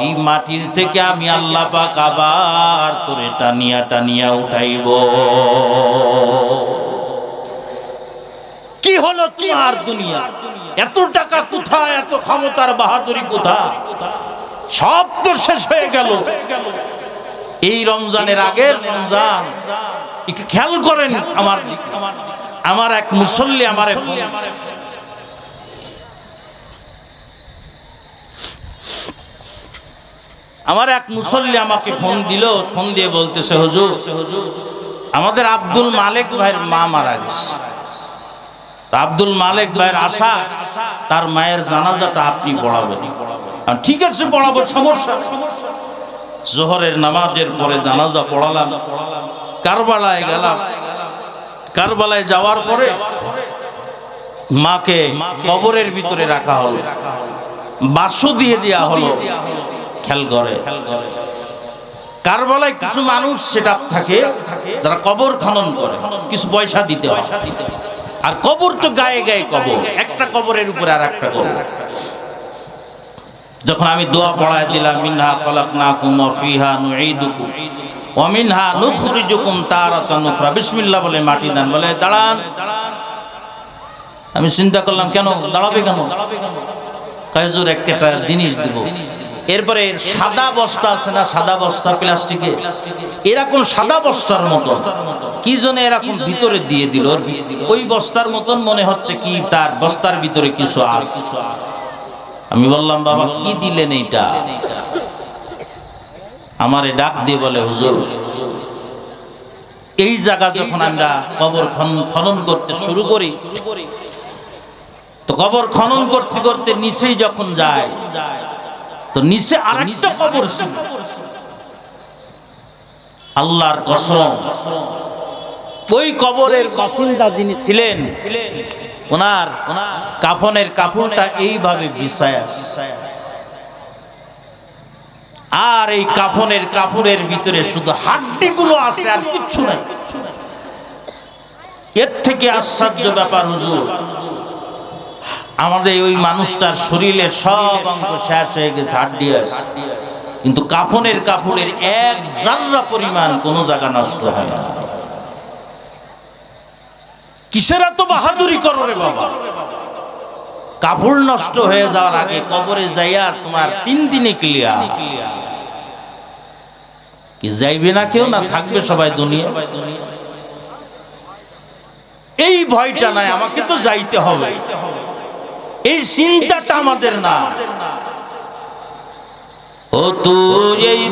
এই মাটির থেকে আমি আল্লাহ পাক আবার তোরে টানিয়া টানিয়া উঠাইব। কি হলো তোমার দুনিয়া? এত টাকা কোথায়, এত ক্ষমতার বাহাদুরি কোথায়? সব তো শেষ হয়ে গেল। এই রমজানের আগের রমজান একটু খেয়াল করেন। আমার এক মুসল্লি আমাকে ফোন দিল। ফোন দিয়ে বলতেছে, হুজুর আমাদের আব্দুল মালিক ভাইয়ের মা মারা গেছে। আব্দুল মালিক ভাইয়ের আশা তার মায়ের জানাজাটা আপনি পড়াবেন। ঠিক আছে পড়াবো, সমস্যা। জোহরের নামাজের পরে জানাজা পড়ালাম। কারবালায় গেলাম। কারবালায় যাওয়ার পরে মাকে কবরের ভিতরে রাখা হলো, বাসু দিয়ে দেয়া হলো। খেয়াল করে, কারবালায় কিছু মানুষ সেটা থাকে যারা কবর খনন করে, কিছু পয়সা দিতে হয়। আর কবর তো গায়ে গায়ে কবর, একটা কবরের উপরে আর একটা কবর। যখন আমি দোয়া পড়ায় দিলাম, মিনহা খলাকনাকুম ওয়া ফিহা নুঈদুকুম ওয়া মিনহা নুখরিজুকুম তারাতান উখরা, বিসমিল্লাহ বলে মাটি দেন। বলে দাঁড়ান। আমি চিন্তা করলাম, কেন দাঁড়াবে, কেন? হুজুর একটা জিনিস দিব। এরপরে সাদা বস্তা আছে না, সাদা বস্তা প্লাস্টিকে, এরকম সাদা বস্তার মতো কি জন্য এরকম ভিতরে দিয়ে দিল। ওই বস্তার মতন মনে হচ্ছে কি তার বস্তার ভিতরে কিছু আছে। আমি বললাম, বাবা কি দিলেন এইটা? আমারে ডাক দিয়ে বলে, হুজুর এই জায়গা যখন আমরা কবর খনন করতে শুরু করি, তো কবর খনন করতে করতে নিচেই যখন যায়, তো নিচে আরেকটা কবর ছিল। আল্লাহর কসম, ওই কবরের কফিনটা যিনি ছিলেন, ওনার কাফনের কাপড়টা এইভাবে বিছায়া আছে। আর এই কাফনের কাপড়ের ভিতরে শুধু হাড্ডিগুলো আছে, আর কিচ্ছু নাই। এর থেকে আশ্চর্য ব্যাপার, হুজুর আমাদের ওই মানুষটার শরীরের সব অঙ্গ শেষ হয়ে গেছে, হাড্ডি আছে, কিন্তু কাফনের কাপড়ের এক জাররা পরিমাণ কোনো জায়গা নষ্ট হয় না। কিসের এত বাহাদুরি করো রে বাবা? কাপড় নষ্ট হয়ে যাওয়ার আগে কবরে যাইয়া তোমার 3 দিনে ক্লিয়ার। কি যাইবে না কেউ, না থাকবে সবাই দুনিয়া? এই ভয়টা নাই, আমাকে তো যাইতে হবে, এই চিন্তাটা আমাদের না। ও তুই এই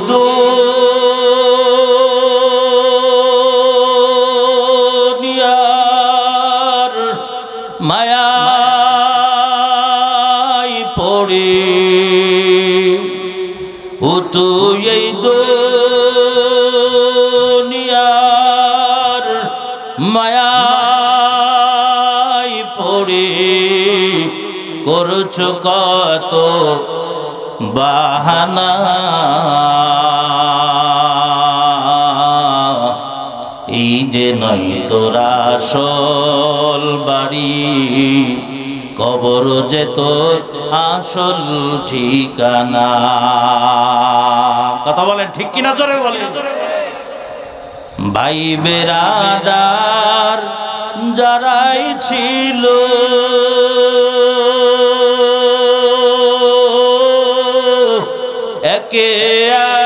দুনিয়ার মায়ায় পড়ে, ও তুই এই দুনিয়ার মায়ায় পড়ে করছো কত বাহানা। এই যে নয় তোরা আসল বাড়ি, কবর যে তোর আসল ঠিকানা। কথা বলেন ঠিক কিনা, জোরে বলেন। ভাই বেরাদার যারাই ছিল, একে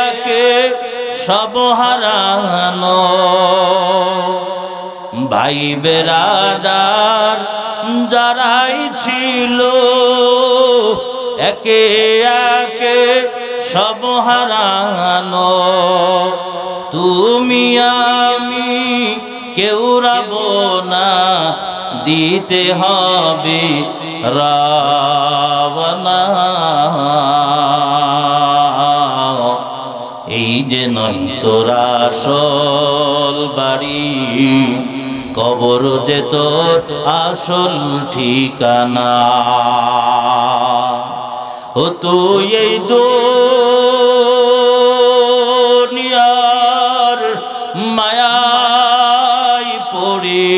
একে সব হারানো। ভাই বেরাদার যারাই ছিল, একে একে সব হারানো। তুমি আমি কেউ রব না, দিতে হবে রাওনা। এই যে নয় তোরা আসল বাড়ি, কবর যে তোর আসল ঠিকানা। ও তুই এই দুনিয়ার মায়ায় পড়ে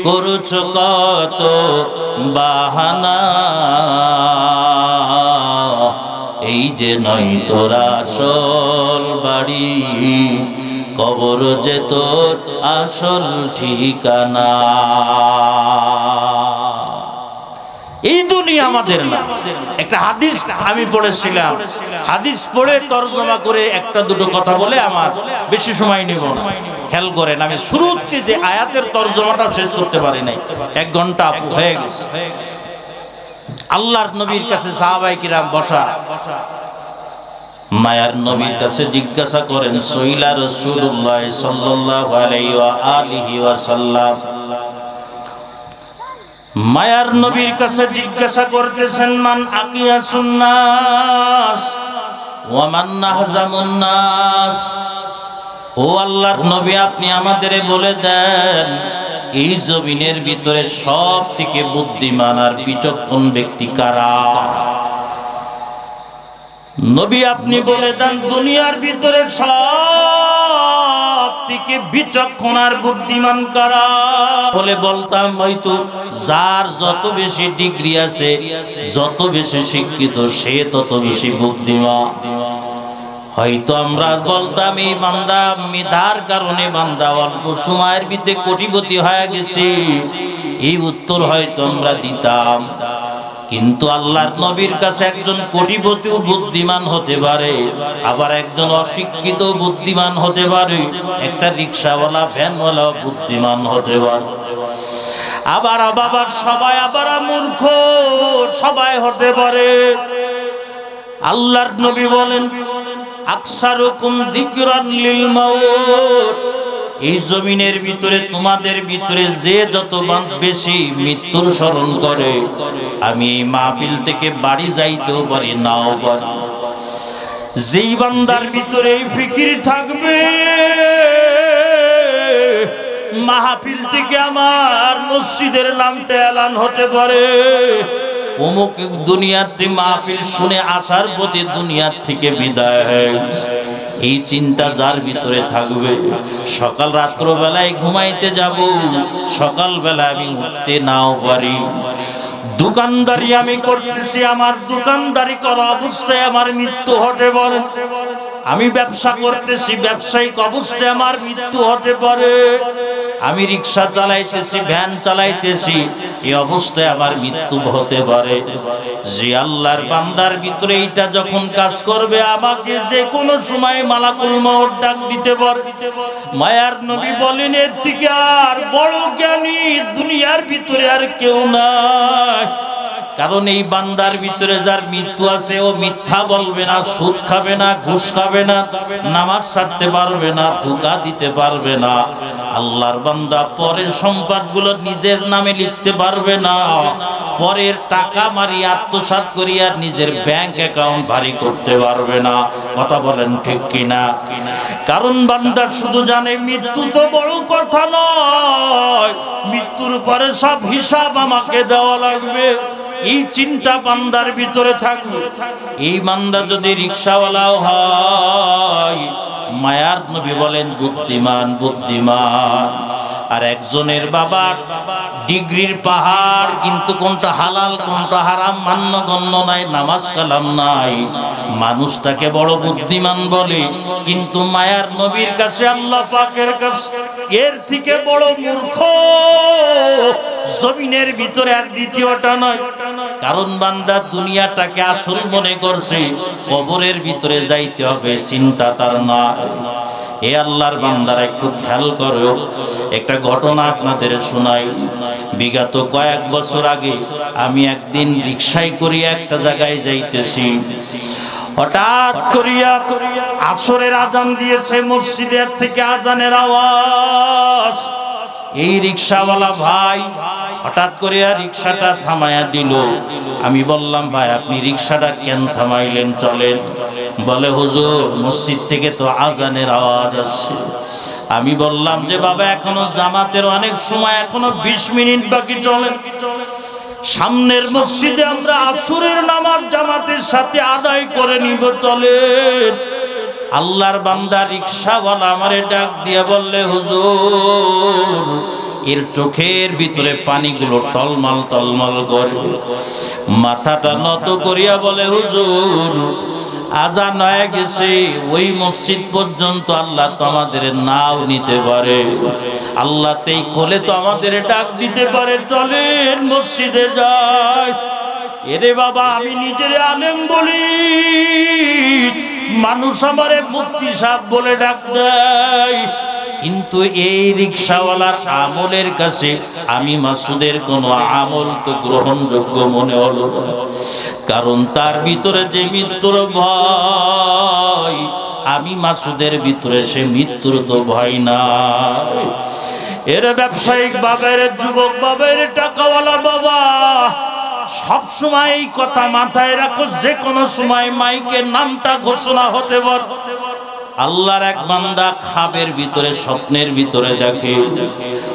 করছ কত বাহানা, এই যে নয় তোর আসল বাড়ি, কবর যে তোর আসল ঠিকানা। এই দুনিয়া আমাদের না। একটা হাদিস আমি পড়েছিলাম, হাদিস পড়ে তরজমা করে একটা দুটো কথা বলে আমার বেশি সময় নেব না। খেয়াল করেন, আমি শুরুতে যে আয়াতের তরজমাটা শেষ করতে পারি নাই, 1 ঘন্টা হয়ে গেছে। আল্লাহর নবীর কাছে সাহাবায়ে কিরাম বসা, মায়ার নবীর কাছে জিজ্ঞাসা করেন, সইলা রাসূলুল্লাহ সাল্লাল্লাহু আলাইহি ওয়া আলিহি ওয়াসাল্লাম, মায়ার নবীর কাছে জিজ্ঞাসা করতেছেন, মান আকিয়াসুন নাস ওয়া মান নাহজামুন নাস। ও আল্লাহর নবী, আপনি আমাদের বলে দেন, এই জমিনের ভিতরে সব থেকে বুদ্ধিমান আর বিচক্ষণ ব্যক্তি কারা? নবী আপনি বলে দেন, দুনিয়ার ভিতরে সব থেকে বিচক্ষণ আর বুদ্ধিমান কারা? বলে বলতাম, হয়তো যার যত বেশি ডিগ্রি আছে, যত বেশি শিক্ষিত, সে তত বেশি বুদ্ধিমান। হয়তো আমরা বলতাম, এই বান্দা মেধার কারণে বান্দা অল্প সময়ের ভিতরে কোটিপতি হয়ে গেছে, এই উত্তর হয়তো আমরা দিতাম। কিন্তু আল্লাহর নবীর কাছে একজন কোটিপতিও বুদ্ধিমান হতে পারে, আবার একজন অশিক্ষিত বুদ্ধিমান হতে পারে, একটা রিকশাওয়ালা ভ্যানওয়ালা বুদ্ধিমান হতে পারে, আবার সবাই আবার মূর্খ সবাই হতে পারে। আল্লাহর নবী বলেন, আকসারুকুম যিকরান লিল মাউত, এই জমিনের ভিতরে তোমাদের ভিতরে যে যত বেশি মৃত্যুর স্মরণ করে, আমি এই মাহফিল থেকে বাড়ি যাইতেও পারি নাও পারি। যেই বান্দার ভিতরে এই ফিকির থাকবে, মাহফিল থেকে আমার মসজিদের নামটা এলান হতে পারে, অমুক দুনিয়াতে মাহফিল শুনে আসার প্রতি দুনিয়ার থেকে বিদায় হয়েছে, এই চিন্তা যার ভিতরে থাকবে, সকাল রাত্র বেলায় ঘুমাইতে যাব, সকাল বেলা আমি উঠতে নাও পারি। দোকানদারি আমি করতেছি, আমার দোকানদারি করা অবস্থায় আমার মৃত্যু হতে পারে। আমি ব্যবসা করতেছি, ব্যবসায়িক অবস্থায় আমার মৃত্যু হতে পারে। আমি রিক্সা চালাইতেছি, ভ্যান চালাইতেছি, এই অবস্থায় আমার মৃত্যু হতে পারে। যে আল্লাহর বান্দার ভিতরে এইটা যখন কাজ করবে, আমাকে যে কোনো সময় মালাকুল মউত ডাক দিতে পারে। মায়ার নবী বলেন, এর থেকে আর বড় জ্ঞানী দুনিয়ার ভিতরে আর কেউ নাই। কারণ এই বান্দার ভিতরে যার মৃত্যু আছে, ও মিথ্যা বলবে না, সুদ খাবে না, ঘুষ খাবে না, নামাজ ছাড়তে পারবে না, ধোঁকা দিতে পারবে না। আল্লাহর বান্দা পরের সম্পদগুলো নিজের নামে লিখতে পারবে না, পরের টাকা মারি আত্মসাৎ করিয়া নিজের ব্যাংক অ্যাকাউন্ট ভারী করতে পারবে না। কথা বলেন ঠিক কিনা? কারণ বান্দা শুধু জানে মৃত্যু তো বড় কথা নয়, মৃত্যুর পরে সব হিসাব আমাকে দেওয়া লাগবে, এই চিন্তা বান্দার ভিতরে থাকবে। এই বান্দা যদি রিকশাওয়ালাও হয়, মায়ার নবী বলেন বুদ্ধিমান বুদ্ধিমান। আর একজনের বাবার ডিগ্রির পাহাড়, কিন্তু কোনটা হালাল কোনটা হারাম মান্য গণ্য নাই, নামাজ কালাম নাই, মানুষটাকে বড় বুদ্ধিমান বলে। কিন্তু মায়ার নবীর কাছে, আল্লাহ পাকের কাছে এর থেকে বড় মূর্খ জমিনের ভিতরে আর দ্বিতীয়টা নয়। কারণ বান্দা দুনিয়াটাকে আসল মনে করছে, কবরের ভিতরে যাইতে হবে চিন্তা তার না। এ আল্লাহর বান্দারা একটু খেয়াল করো, একটা ঘটনা আপনাদের শোনাই। বিগত কয়েক বছর আগে আমি একদিন রিকশায় করিয়া একটা জায়গায় যাইতেছি, হঠাৎ করিয়া আসরের আজান দিয়েছে, মসজিদের থেকে আজানের আওয়াজ। এই রিকশাওয়ালা ভাই হঠাৎ করে রিকশাটা থামায়া দিল। আমি বললাম ভাই আপনি রিকশাটা কেন থামাইলেন, চলেন। বলে হুজুর মসজিদ থেকে তো আজানের আওয়াজ আসছে। আমি বললাম যে বাবা এখনো জামাতের অনেক সময়, এখনো 20 মিনিট বাকি, চলেন সামনের মসজিদে আমরা আসরের নামাজ জামাতের সাথে আদায় করে নিব, চলেন। আল্লাহর বান্দা রিকশাওয়ালা আমারে ডাক দিয়ে বললে হুজুর, এর চোখের ভিতরে পানিগুলো টলমল টলমল করে, মাথাটা নত করিয়া বলে হুজুর আজান হয়ে গেছে, ওই মসজিদ পর্যন্ত আল্লাহ তো আমাদের নাও নিতে পারে, আল্লাহতেই খোলে তো আমাদের ডাক দিতে পারে, চলেন মসজিদে যাই। এরে বাবা আমি নিজের আলেম বলি, মানুষ আমারে মুফতি সাহেব বলে ডাক দেয়, কিন্তু এই রিকশাওয়ালার আমলের কাছে আমি মাসুদের কোন আমল তো গ্রহণযোগ্য মনে হলো না। কারণ তার ভিতরে যে মৃত্যুর ভয়, আমি মাসুদের ভিতরে সে মৃত্যুর তো ভয় নাই। এর ব্যবসায়িক বাবার, যুবক বাবার, টাকাওয়ালা বাবা, সব সময় এই কথা মাথায় রাখো, যে কোনো সময় মাইকের নামটা ঘোষণা হতে পারে। আল্লাহর এক বান্দা খাবের ভিতরে, স্বপ্নের ভিতরে দেখে,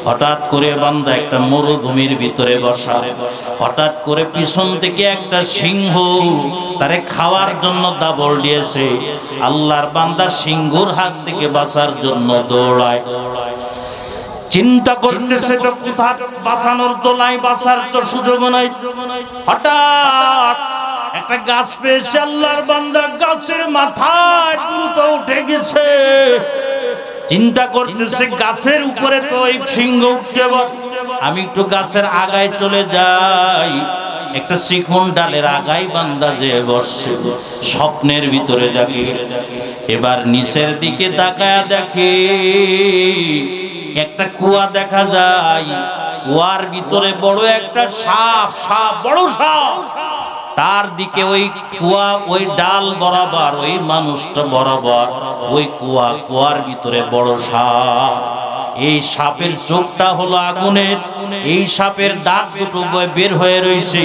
হঠাৎ করে বান্দা একটা মরুভূমির ভিতরে বসা, হঠাৎ করে পিছন থেকে একটা সিংহ তারে খাওয়ার জন্য দাবড় দিয়েছে। আল্লাহর বান্দা সিংহর হাত থেকে বাঁচার জন্য দৌড়ায়, চিন্তা করতেছে তো কোথায় বাঁচানোর তো নাই, বাঁচার তো সুযোগ নাই। হঠাৎ একটা গাছ পেয়েছে, আল্লাহর বান্দা গাছের মাথায় দ্রুত উঠে গেছে, চিন্তা করতেছে গাছের উপরে তো এই সিংহ উঠতে পারে, আমি একটু গাছের আগায় চলে যাই। একটা চিকন ডালের আগায় বান্দা যে বসে, স্বপ্নের ভিতরে দেখে, এবার নিচের দিকে তাকায়া দেখে একটা কুয়া দেখা যায়, কুয়ার ভিতরে বড় একটা সাপ, বড় সাপ, তার দিকে ওই কুয়া, ওই ডাল বরাবর, ওই মানুষটা বরাবর ওই কুয়ার ভিতরে বড় সাপ। এই সাপের চোখটা হলো আগুনের, এই সাপের দাঁত দুটো বের হয়ে রয়েছে,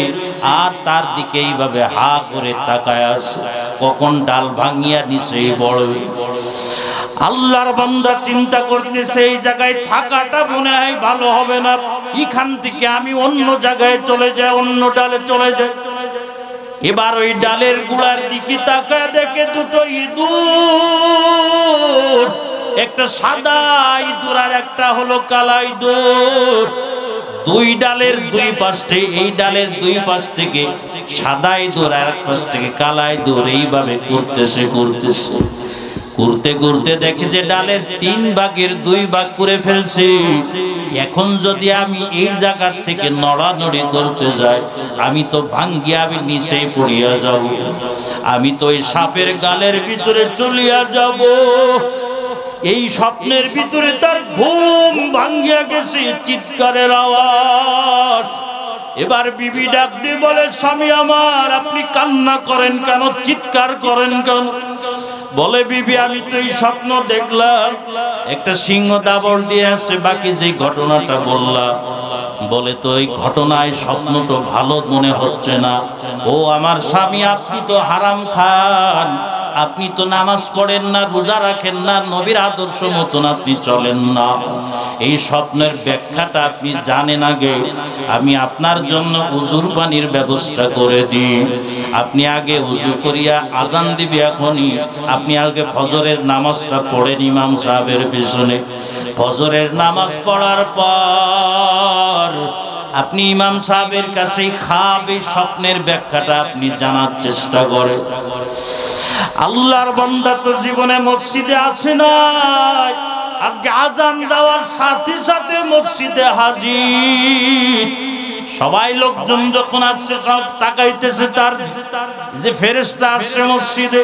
আর তার দিকে এইভাবে হা করে তাকায় আছে, কখন ডাল ভাঙিয়া নিচে বড়। আল্লাহর বান্দা চিন্তা করতেছে এই জায়গায় থাকাটা মনে হয় ভালো হবে না, এখান থেকে আমি অন্য জায়গায় চলে যাই, অন্য ডালে চলে যাই। এবার ওই ডালের গুড়ার দিকে তাকায় দেখে দুটো ইঁদুর, একটা সাদা ইঁদুর আর একটা হলো কালা ইঁদুর। দুই ডালের দুই পাশ থেকে, এই ডালের দুই পাশ থেকে সাদা ইঁদুর আর এক পাশ থেকে কালা ইঁদুর এইভাবে করতেছে। ঘুরতে ঘুরতে দেখে যে ডালের 3 ভাগের 2 ভাগ করে ফেলছে। এখন যদি আমি এই জায়গা থেকে নড়ানড়ি করতে যাই, আমি তো ভাঙ্গিয়া আমি নিচেই পড়িয়া যাব, আমি তো এই সাপের গালের ভিতরে চলিয়া যাব। এই স্বপ্নের ভিতরে তার ঘুম ভাঙ্গিয়া গেছে, চিৎকারের আওয়াজ। এবার বিবি ডাক দিয়ে বলে, স্বামী আমার আপনি কান্না করেন কেন, চিৎকার করেন কেন? বলে বিবি আমি তো এই স্বপ্ন দেখলাম, একটা সিংহ দাবড় দিয়ে আসছে, বাকি যে ঘটনাটা বললাম। বলে তো এই ঘটনায় স্বপ্ন তো ভালো মনে হচ্ছে না। ও আমার স্বামী আপনি তো হারাম খান, আপনি তো নামাজ পড়েন না, রোজা রাখেন না, নবীর আদর্শ মতন আপনি চলেন না, এই স্বপ্নের ব্যাখ্যাটা আপনি জানেন আগে, আমি আপনার জন্য উজুর পানির ব্যবস্থা করে দিই। আপনি আগে উজু করিয়া আজান দিবে, এখনই আপনি আগে ফজরের নামাজটা পড়েন ইমাম সাহেবের পিছনে। ফজরের নামাজ পড়ার পর আপনি ইমাম সাহেবের কাছে খাবে স্বপ্নের ব্যাখ্যাটা আপনি জানার চেষ্টা করেন। আল্লাহর বান্দা তো জীবনে মসজিদে আসে নাই, আজকে আজান দেওয়ার সাথে সাথে মসজিদে হাজির। সবাই লোকজন যখন আসছে সব তাকাইতেছে, তার যে ফেরেশতা আসছে মসজিদে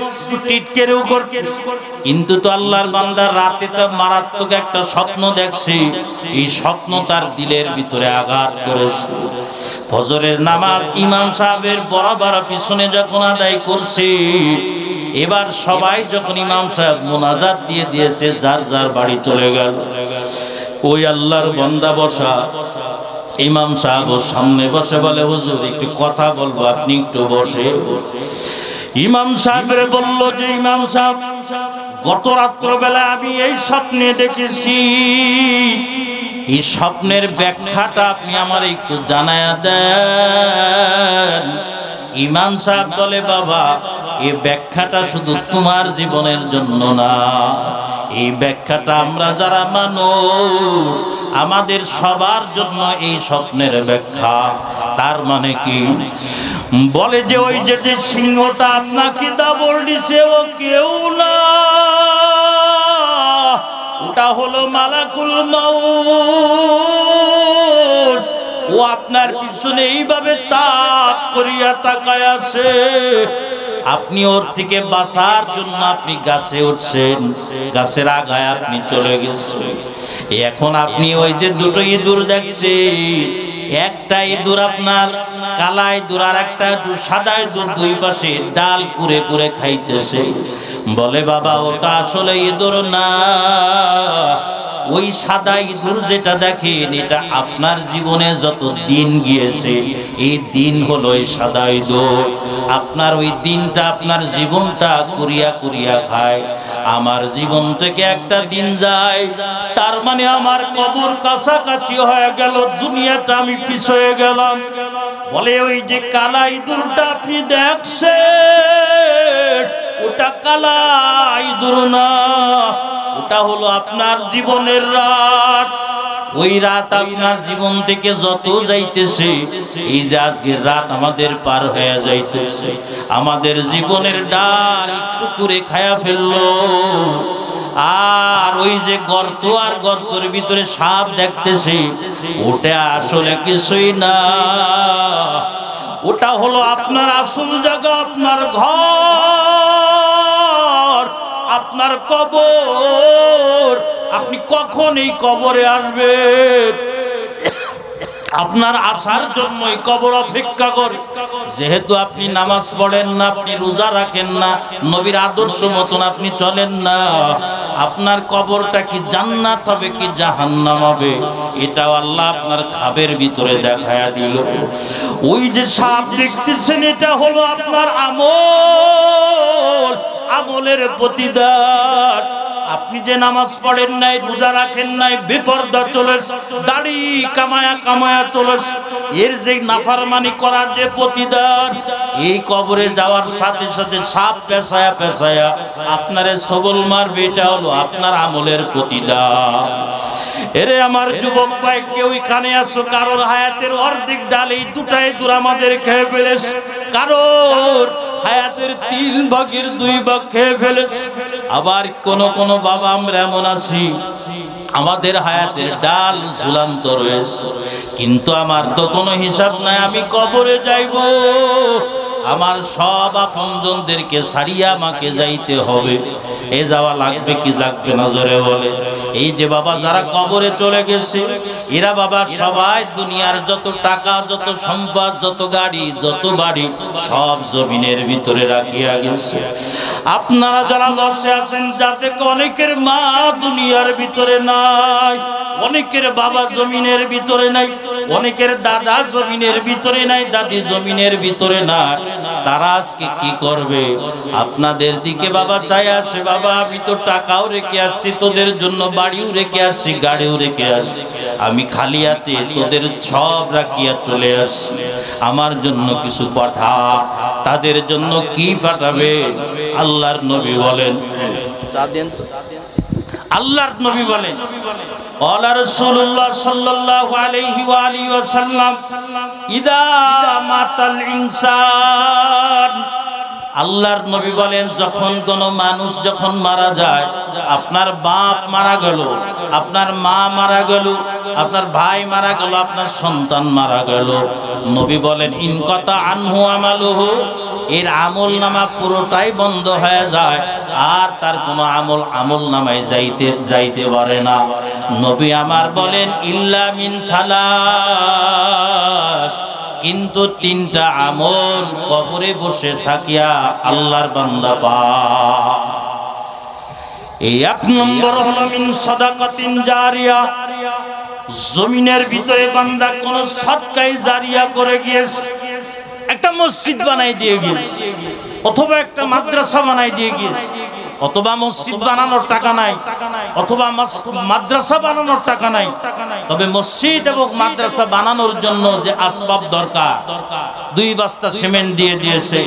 টিটকেরেও করতেছে। কিন্তু তো আল্লাহর বান্দা রাতে তো মারাত্মক একটা স্বপ্ন দেখছে, এই স্বপ্ন তার দিলের ভিতরে আঘাত করেছে। ফজরের নামাজ ইমাম সাহেবের বরাবর পিছনে যখন আদায় করছে, এবার সবাই যখন ইমাম সাহেব মুনাজাত দিয়ে দিয়েছে, যার যার বাড়ি চলে গেল। ওই আল্লাহর বান্দা বসা ইমাম সাহেব সামনে বসে বলে, হুজুর একটু কথা বলবো, আপনি একটু বসে। ইমাম সাহেবের বলল যে, ইমাম সাহেব, গত রাত্রবেলা আমি এই স্বপ্নে দেখেছি, এই স্বপ্নের ব্যাখ্যাটা আপনি আমার একটু জানায়া দেন। ইমাম সাহেব বলে, বাবা, এই ব্যাখ্যাটা শুধু তোমার জীবনের জন্য না, এই ব্যাখ্যাটা আমরা যারা মানুষ আমাদের সবার জন্য এই স্বপ্নের ব্যাখ্যা। তার মানে কি? বলে যে ওই যে সিংহটা আপনাকে দাবড় দিছে ও কেউ না, ওটা হলো মালাকুল মাউত। ও আপনার পিছনে এইভাবে তাক করিয়া তাকায় আছে। আপনি ওর থেকে বাঁচার জন্য আপনি গাছে উঠছেন, গাছের আগায় আপনি চলে গেছেন। এখন আপনি ওই যে দুটো ইঁদুর দেখছেন, একটা ইঁদুর আপনার কালা ইঁদুর আর একটা সাদা ইঁদুর, দুই পাশে ডাল কুরে কুরে খাইতেছে। বলে, বাবা, ওটা আসলে ইঁদুর না, ওই সাদা ইঁদুর যেটা দেখেন এটা আপনার জীবনে যত দিন গিয়েছে এই দিন হলো এই সাদা ইঁদুর। আপনার ওই দিনটা আপনার জীবনটা কুরিয়া কুরিয়া খায়। আমার জীবন থেকে একটা দিন যায়, তার মানে আমার কবর কাছাকাছি হয়ে গেল, দুনিয়াটা আমি পিছয়ে গেলাম। বলে, ওই যে কালা ইঁদুরটা আপনি দেখছেন ওটা কালা ইঁদুর না, ওটা হলো আপনার জীবনের রাত। ওই রাত আপনার জীবন থেকে যত যাইতেছে, এই যে আজকের রাত আমাদের পার হয়ে যাইতেছে, আমাদের জীবনের ডাল একটু করে খায়া ফেললো। আর ওই যে গর্ত, আর গর্তের ভিতরে সাপ দেখতেছে, ওটা আসলে কিছুই না, ওটা হলো আপনার আসল জায়গা, আপনার ঘর, আপনার কবর। আপনি কখন এই কবরে আসবেন? আপনার আসার জন্য এই কবর অপেক্ষা করে। যেহেতু আপনি নামাজ পড়েন না, আপনি রোজা রাখেন না, নবীর আদর্শ মতন আপনি চলেন না, আপনার কবরটা কি জান্নাত হবে কি জাহান্নাম হবে এটাও আল্লাহ আপনার খাবের ভিতরে দেখায়া দিল। ওই যে সাপ দেখতেছেন এটা হলো আপনার আমল, আমলের প্রতিদান। আপনি যে নামাজ পড়েন নাই, রোজা রাখেন নাই, বেপরদা চলেছ, দাড়ি কামায়া কামায়া চলেছ, এর যে নাফরমানি করার যে প্রতিদান, এই কবরে যাওয়ার সাথে সাথে সাপ পেশায়া পেশায়া আপনারে সবল মারবে, এটা হলো আপনার আমলের প্রতিদান। এরে আমার যুবক ভাই, কেউ এখানে আসো, কারোর হায়াতের অর্ধেক ডাল এই দুটাই দূর আমাদের খেয়ে ফেলেছে, কারোর হায়াতের 3 ভাগের 2 ভাগ খেয়ে ফেলেছে। আবার কোন কোন বাবা আমরা এমন আছি, আমাদের হায়াতের ডাল ঝুলান্ত রয়েছে, কিন্তু আমার তো কোনো হিসাব নাই, আমি কবরে যাইব, আমার সব আপনজনদেরকে ছাড়িয়ে আমাকে যাইতে হবে। এ যাওয়া লাগবে কি লাগবে না জোরে বলে? এই যে বাবা যারা কবরে চলে গেছে, এরা বাবা সবাই দুনিয়ার যত টাকা, যত সম্পদ, যত গাড়ি, যত বাড়ি সব জমিনের ভিতরে রাখিয়া গেছে। আপনারা যারা বসে আছেন, যাতে অনেকের মা দুনিয়ার ভিতরে নাই, অনেকের বাবা জমিনের ভিতরে নাই, অনেকের দাদা জমিনের ভিতরে নাই, দাদি জমিনের ভিতরে নাই, তারা আজকে কি করবে? আপনাদের দিকে বাবা চাই আসে, বাবা আমি তো টাকাও রেখে আসছি তোদের জন্য, বাড়িও রেখে আসছি, গাড়িও রেখে আসছি, আমি খালি হাতে তোদের সব রাখিয়া চলে আসছি, আমার জন্য কিছু পাঠা। তাদের জন্য কি পাঠাবে? আল্লাহর নবী বলেন, আল্লাহর নবী বলেন, ক্বালা রাসূলুল্লাহ সাল্লাল্লাহু আলাইহি ওয়া আলিহি ওয়াসাল্লাম, ইযা মাতাল ইনসান, আল্লাহর নবী বলেন, যখন কোন মানুষ যখন মারা যায়, আপনার বাপ মারা গেল, আপনার মা মারা গেল, আপনার ভাই মারা গেল, আপনার সন্তান মারা গেল, নবী বলেন ইনকাতা আনহু আমালুহু, এর আমল নামা পুরোটাই বন্ধ হয়ে যায়, আর তার কোনো আমল নামায় যাইতে পারে না। নবী আমার বলেন ইল্লা মিন সালাস, কিন্তু 3টা আমল কবরে বসে থাকিয়া আল্লাহর বান্দা পায়। এই 1 নম্বর হলো মিন সাদাকাতিন জারিয়া, জমিনের ভিতরে বান্দা কোন সদকায়ে জারিয়া করে গিয়েছে, একটা মসজিদ বানাই দিয়ে গিয়েছে, অথবা একটা মাদ্রাসা বানাই দিয়ে গিয়েছে, অথবা মসজিদ বানানোর টাকা নাই, অথবা মাদ্রাসা বানানোর টাকা নাই, তবে মসজিদ এবং মাদ্রাসা বানানোর জন্য যে আসবাব দরকার 2 বস্তা সিমেন্ট দিয়ে দিয়েছে,